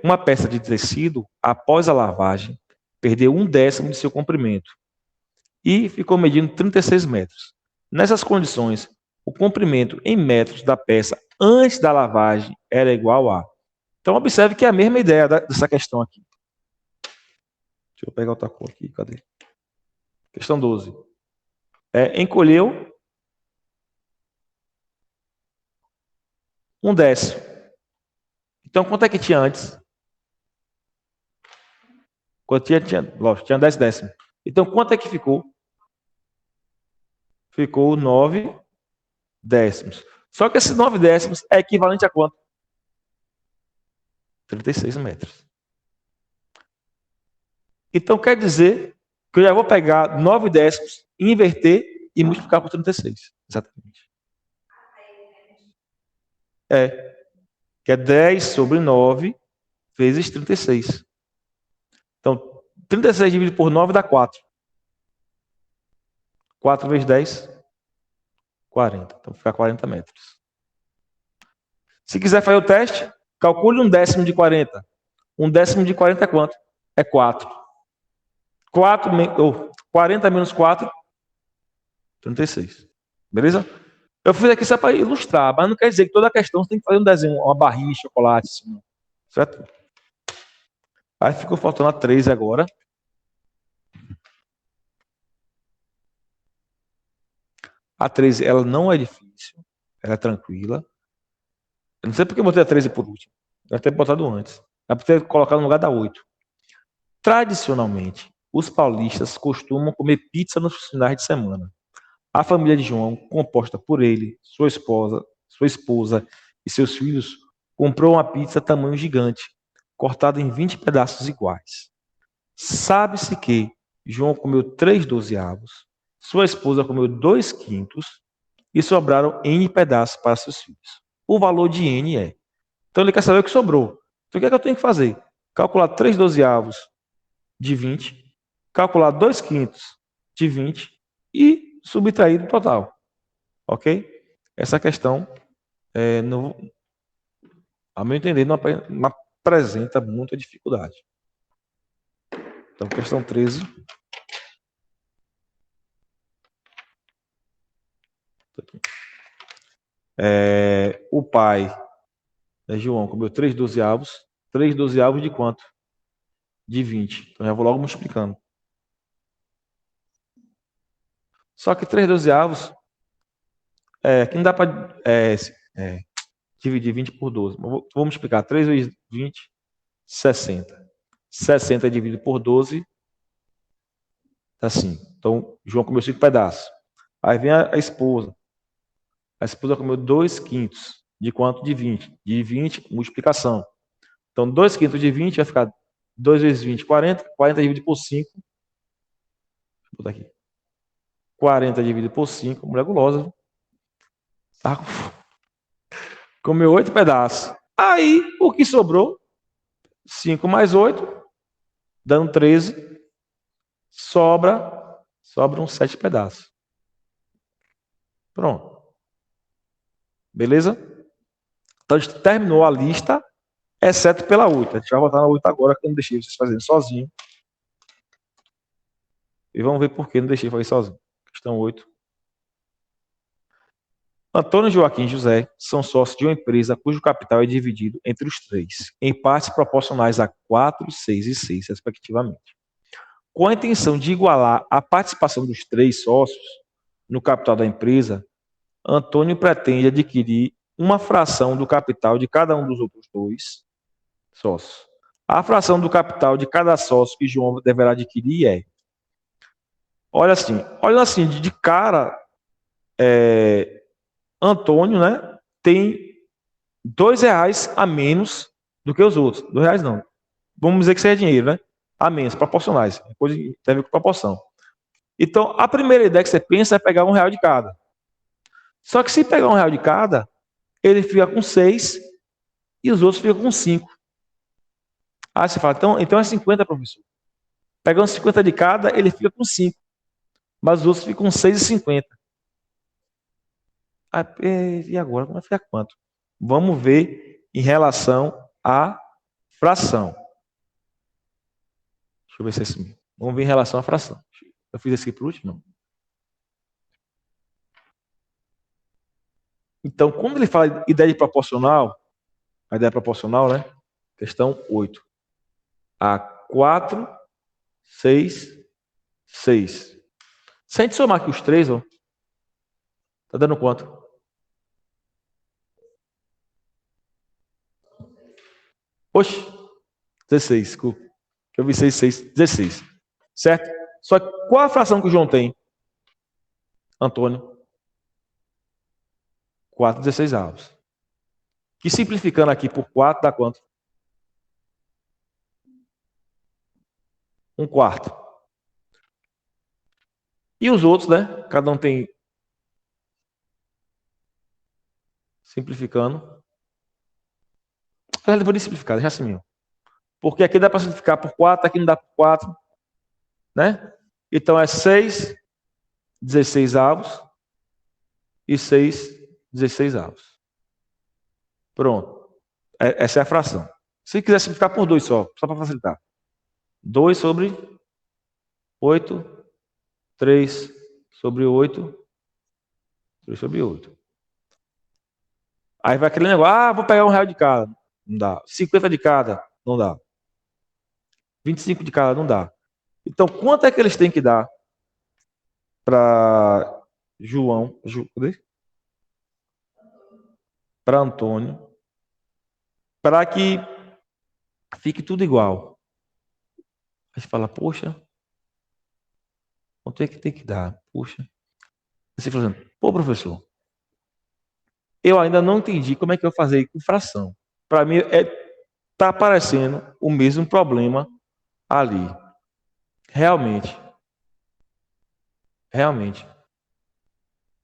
Uma peça de tecido, após a lavagem, perdeu 1/10 de seu comprimento e ficou medindo 36 metros. Nessas condições, o comprimento em metros da peça antes da lavagem era igual a... Então, observe que é a mesma ideia dessa questão aqui. Deixa eu pegar outra cor aqui. Cadê? Questão 12. Encolheu 1/10. Então, quanto é que tinha antes? Quanto lógico, tinha 10 décimos. Então, quanto é que ficou? Ficou 9 décimos. Só que esses 9 décimos é equivalente a quanto? 36 metros. Então, quer dizer que eu já vou pegar 9 décimos, inverter e multiplicar por 36. Exatamente. Que é 10 sobre 9 vezes 36. Então, 36 dividido por 9 dá 4. 4 vezes 10, 40. Então, fica 40 metros. Se quiser fazer o teste, calcule 1/10 de 40. 1/10 de 40 é quanto? É 4. 40 menos 4, 36. Beleza? Eu fiz aqui só para ilustrar, mas não quer dizer que toda questão você tem que fazer um desenho, uma barrinha de chocolate, assim, não. Certo? Aí ficou faltando a 3 agora. A 13, ela não é difícil, ela é tranquila. Eu não sei porque eu botei a 13 por último. Deve ter botado antes. Deve ter colocado no lugar da 8. Tradicionalmente, os paulistas costumam comer pizza nos finais de semana. A família de João, composta por ele, sua esposa e seus filhos, comprou uma pizza tamanho gigante, cortada em 20 pedaços iguais. Sabe-se que João comeu 3 dozeavos, sua esposa comeu 2 quintos e sobraram N pedaços para seus filhos. O valor de N é. Então ele quer saber o que sobrou. Então o que é que eu tenho que fazer? Calcular 3 dozeavos de 20, calcular 2 quintos de 20 e subtrair do total. Ok? Essa questão, a meu entender, não apresenta muita dificuldade. Então, questão 13. O pai, João, comeu 3 dozeavos. 3 dozeavos de quanto? De 20. Então, já vou logo multiplicando. Só que 3 dozeavos, aqui não dá para dividir 20 por 12. Vou multiplicar 3 vezes 20, 60. 60 dividido por 12, tá assim. Então, João comeu 5 pedaços. Aí vem a esposa. A esposa comeu 2 quintos. De quanto? De 20. De 20, multiplicação. Então, 2 quintos de 20 vai ficar 2 vezes 20, 40. 40 dividido por 5. Deixa eu botar aqui. 40 dividido por 5. Mulher gulosa. Tá? Comeu 8 pedaços. Aí, o que sobrou? 5 mais 8, dando 13. Sobram 7 pedaços. Pronto. Beleza? Então, a gente terminou a lista, exceto pela 8. A gente vai voltar na 8 agora, que eu não deixei vocês fazerem sozinho. E vamos ver por que não deixei fazer sozinho. Questão 8. Antônio, Joaquim e José são sócios de uma empresa cujo capital é dividido entre os três, em partes proporcionais a 4, 6 e 6, respectivamente. Com a intenção de igualar a participação dos três sócios no capital da empresa, Antônio pretende adquirir uma fração do capital de cada um dos outros dois sócios. A fração do capital de cada sócio que João deverá adquirir é... Olha assim, de cara, Antônio, né, tem R$2 a menos do que os outros. R$2 não. Vamos dizer que seja dinheiro, né? A menos, proporcionais. Depois tem a ver com proporção. Então, a primeira ideia que você pensa é pegar R$1 de cada. Só que se pegar R$1 de cada, ele fica com 6 e os outros ficam com 5. Aí você fala, então é 50, professor. Pegando 50 de cada, ele fica com 5. Mas os outros ficam com 6,50. E agora, como vai ficar quanto? Vamos ver em relação à fração. Deixa eu ver se é isso mesmo. Vamos ver em relação à fração. Eu fiz esse aqui por último? Não. Então, quando ele fala de ideia proporcional, a ideia proporcional, né? Questão 8. A 4, 6, 6. Se a gente somar aqui os três, ó, tá dando quanto? Oxe, 16, desculpa. Eu vi 6, 6, 16. Certo? Só que qual a fração que o João tem? Antônio. 4 16 avos. Que simplificando aqui por 4 dá quanto? 1/4. E os outros, né? Cada um tem... Simplificando. Eu vou simplificar, deixa assim mesmo. Porque aqui dá para simplificar por 4, aqui não dá por 4. Né? Então é 6 16 avos e 6 16 avos. Pronto. Essa é a fração. Se quiser simplificar por 2 só para facilitar. 2 sobre 8, 3 sobre 8, 3 sobre 8. Aí vai aquele negócio, vou pegar R$1 de cada. Não dá. 50 de cada, não dá. 25 de cada, não dá. Então, quanto é que eles têm que dar para João, para Antônio, para que fique tudo igual? A gente fala, poxa, Quanto é que tem que dar? Puxa. Você falando, pô, professor, eu ainda não entendi como é que eu vou fazer com fração. Para mim, tá aparecendo o mesmo problema ali. Realmente.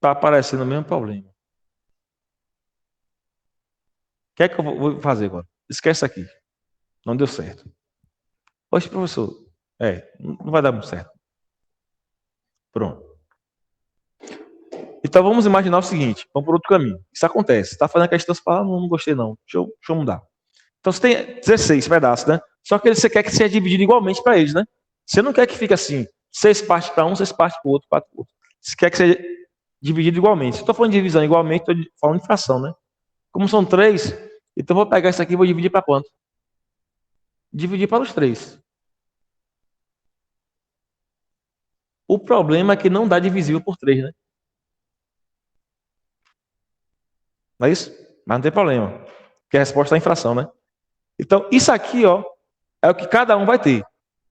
Tá aparecendo o mesmo problema. O que é que eu vou fazer agora? Esquece aqui. Não deu certo. Poxa, professor, não vai dar muito certo. Pronto. Então vamos imaginar o seguinte, vamos por outro caminho. Isso acontece. Está fazendo a questão, você fala, não gostei não. Deixa eu mudar. Então você tem 16 pedaços, né? Só que você quer que seja dividido igualmente para eles, né? Você não quer que fique assim, 6 partes para um, 6 partes para o outro, 4 para o outro. Você quer que seja dividido igualmente. Se eu estou falando de divisão igualmente, estou falando de fração, né? Como são 3, então eu vou pegar isso aqui e vou dividir para quanto? Dividir para os 3. O problema é que não dá divisível por 3, né? Não é isso? Mas não tem problema. Porque a resposta é em fração, né? Então, isso aqui, ó, é o que cada um vai ter.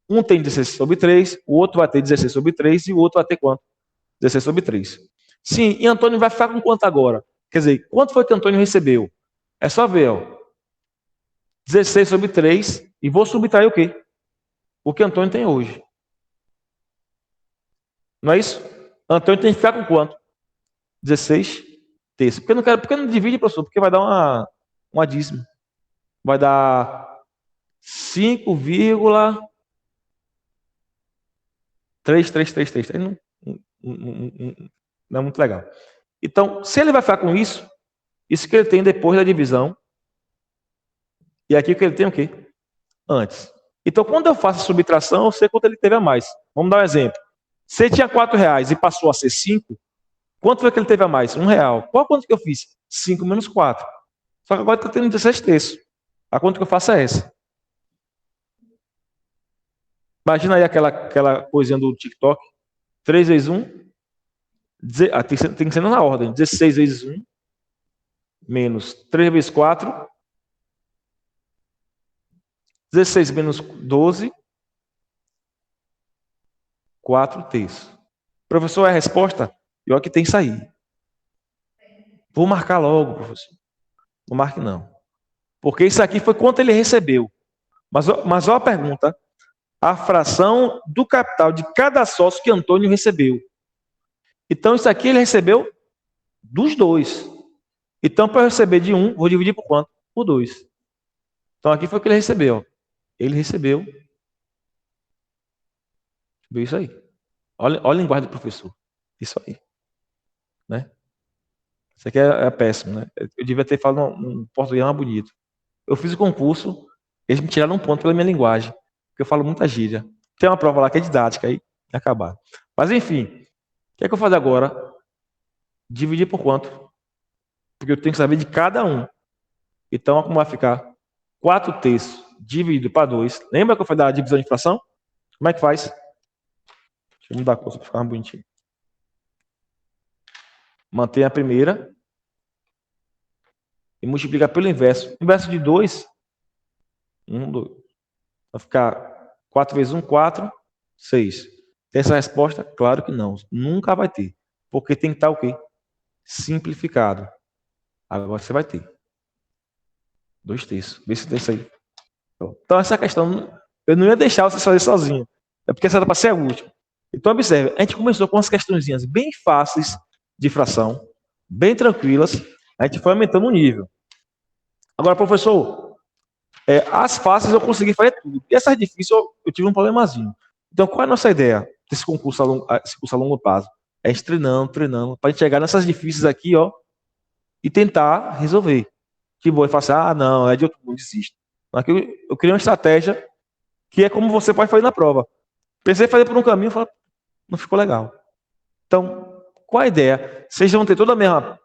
Um tem 16 sobre 3, o outro vai ter 16 sobre 3 e o outro vai ter quanto? 16 sobre 3. Sim, e Antônio vai ficar com quanto agora? Quer dizer, quanto foi que Antônio recebeu? É só ver, ó. 16 sobre 3 e vou subtrair o quê? O que Antônio tem hoje. Não é isso? Antônio tem que ficar com quanto? 16 terços. Por que não divide, professor? Porque vai dar uma dízima. Vai dar 5,3333. Não é muito legal. Então, se ele vai ficar com isso que ele tem depois da divisão, e aqui o que ele tem o quê? Antes. Então, quando eu faço a subtração, eu sei quanto ele teve a mais. Vamos dar um exemplo. Se ele tinha R$4 e passou a ser 5, quanto foi que ele teve a mais? R$1. Qual a conta que eu fiz? 5 menos 4. Só que agora está tendo 16 terços. A conta que eu faço é essa. Imagina aí aquela coisinha do TikTok. 3 vezes 1. Tem que ser na ordem. 16 vezes 1. Menos 3 vezes 4. 16 menos 12. 4 terços. Professor, é a resposta? E olha que tem isso aí. Vou marcar logo, professor. Não marque não. Porque isso aqui foi quanto ele recebeu. Mas olha a pergunta. A fração do capital de cada sócio que Antônio recebeu. Então, isso aqui ele recebeu dos dois. Então, para eu receber de 1, vou dividir por quanto? Por 2. Então, aqui foi o que ele recebeu. Ele recebeu isso aí. Olha a linguagem do professor. Isso aí. Né? Isso aqui é péssimo, né? Eu devia ter falado um português mais bonito. Eu fiz o concurso, eles me tiraram um ponto pela minha linguagem, porque eu falo muita gíria. Tem uma prova lá que é didática, aí acabar. Mas enfim, o que é que eu vou fazer agora? Dividir por quanto? Porque eu tenho que saber de cada um. Então, como vai ficar? 4 terços dividido para 2. Lembra que eu falei da divisão de fração? Como é que faz? Deixa eu mudar a cor para ficar mais bonitinho. Mantém a primeira e multiplica pelo inverso. O inverso de 2, 1, 2. Vai ficar 4 vezes 1, 4, 6. Tem essa resposta? Claro que não. Nunca vai ter. Porque tem que estar o quê? Simplificado. Agora você vai ter. 2 terços. Vê se tem isso aí. Então essa questão, eu não ia deixar você fazer sozinho. É porque essa era para ser a última. Então observe, a gente começou com umas questõezinhas bem fáceis de fração, bem tranquilas. A gente foi aumentando o nível. Agora, professor, as fáceis eu consegui fazer tudo. E essas difíceis eu tive um problemazinho. Então, qual é a nossa ideia desse concurso a longo prazo? É a gente treinando, para a gente chegar nessas difíceis aqui, ó, e tentar resolver. Que bom, e falar assim, não, é de outro mundo, desisto. Aqui eu criei uma estratégia que é como você pode fazer na prova. Pensei em fazer por um caminho, falei, não ficou legal. Então, qual a ideia? Vocês vão ter tudo a mesma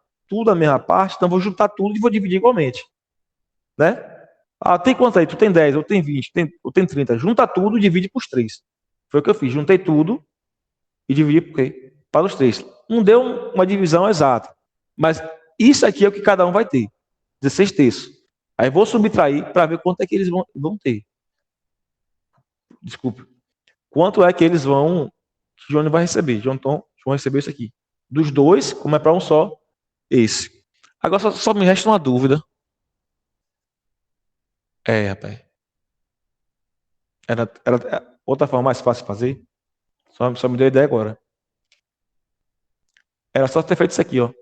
parte, então vou juntar tudo e vou dividir igualmente. Né? Tem quanto aí? Tu tem 10, eu tenho 20, eu tenho 30. Junta tudo e divide por 3. Foi o que eu fiz. Juntei tudo e dividi por quê? Para os 3. Não deu uma divisão exata. Mas isso aqui é o que cada um vai ter. 16 terços. Aí vou subtrair para ver quanto é que eles vão ter. Desculpe. Quanto é que eles vão que João vai receber. João recebeu isso aqui. Dos dois, como é para um só, esse. Agora só me resta uma dúvida. Rapaz. Era outra forma mais fácil de fazer. Só me deu ideia agora. Era só ter feito isso aqui, ó.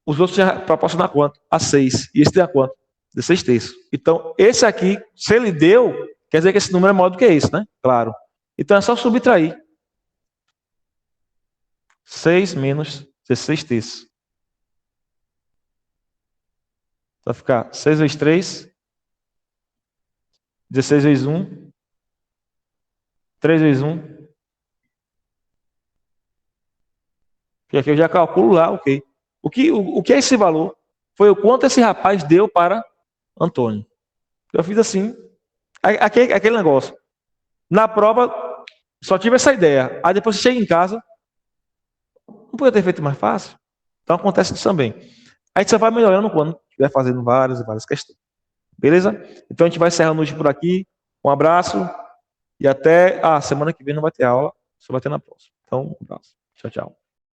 Os outros tinham proporcionar quanto? A 6. E esse deu a quanto? 16 terços. Então, esse aqui, se ele deu, quer dizer que esse número é maior do que esse, né? Claro. Então, é só subtrair. 6 menos 16 terços. Vai ficar 6 vezes 3, 16 vezes 1, 3 vezes 1. E aqui eu já calculo lá, ok. O que é esse valor? Foi o quanto esse rapaz deu para Antônio. Eu fiz assim, aquele negócio. Na prova, só tive essa ideia. Aí depois você chega em casa, não podia ter feito mais fácil? Então acontece isso também. Aí você vai melhorando quando estiver fazendo várias e várias questões. Beleza? Então a gente vai encerrando hoje por aqui. Um abraço e até... semana que vem não vai ter aula, só vai ter na próxima. Então, um abraço. Tchau, tchau.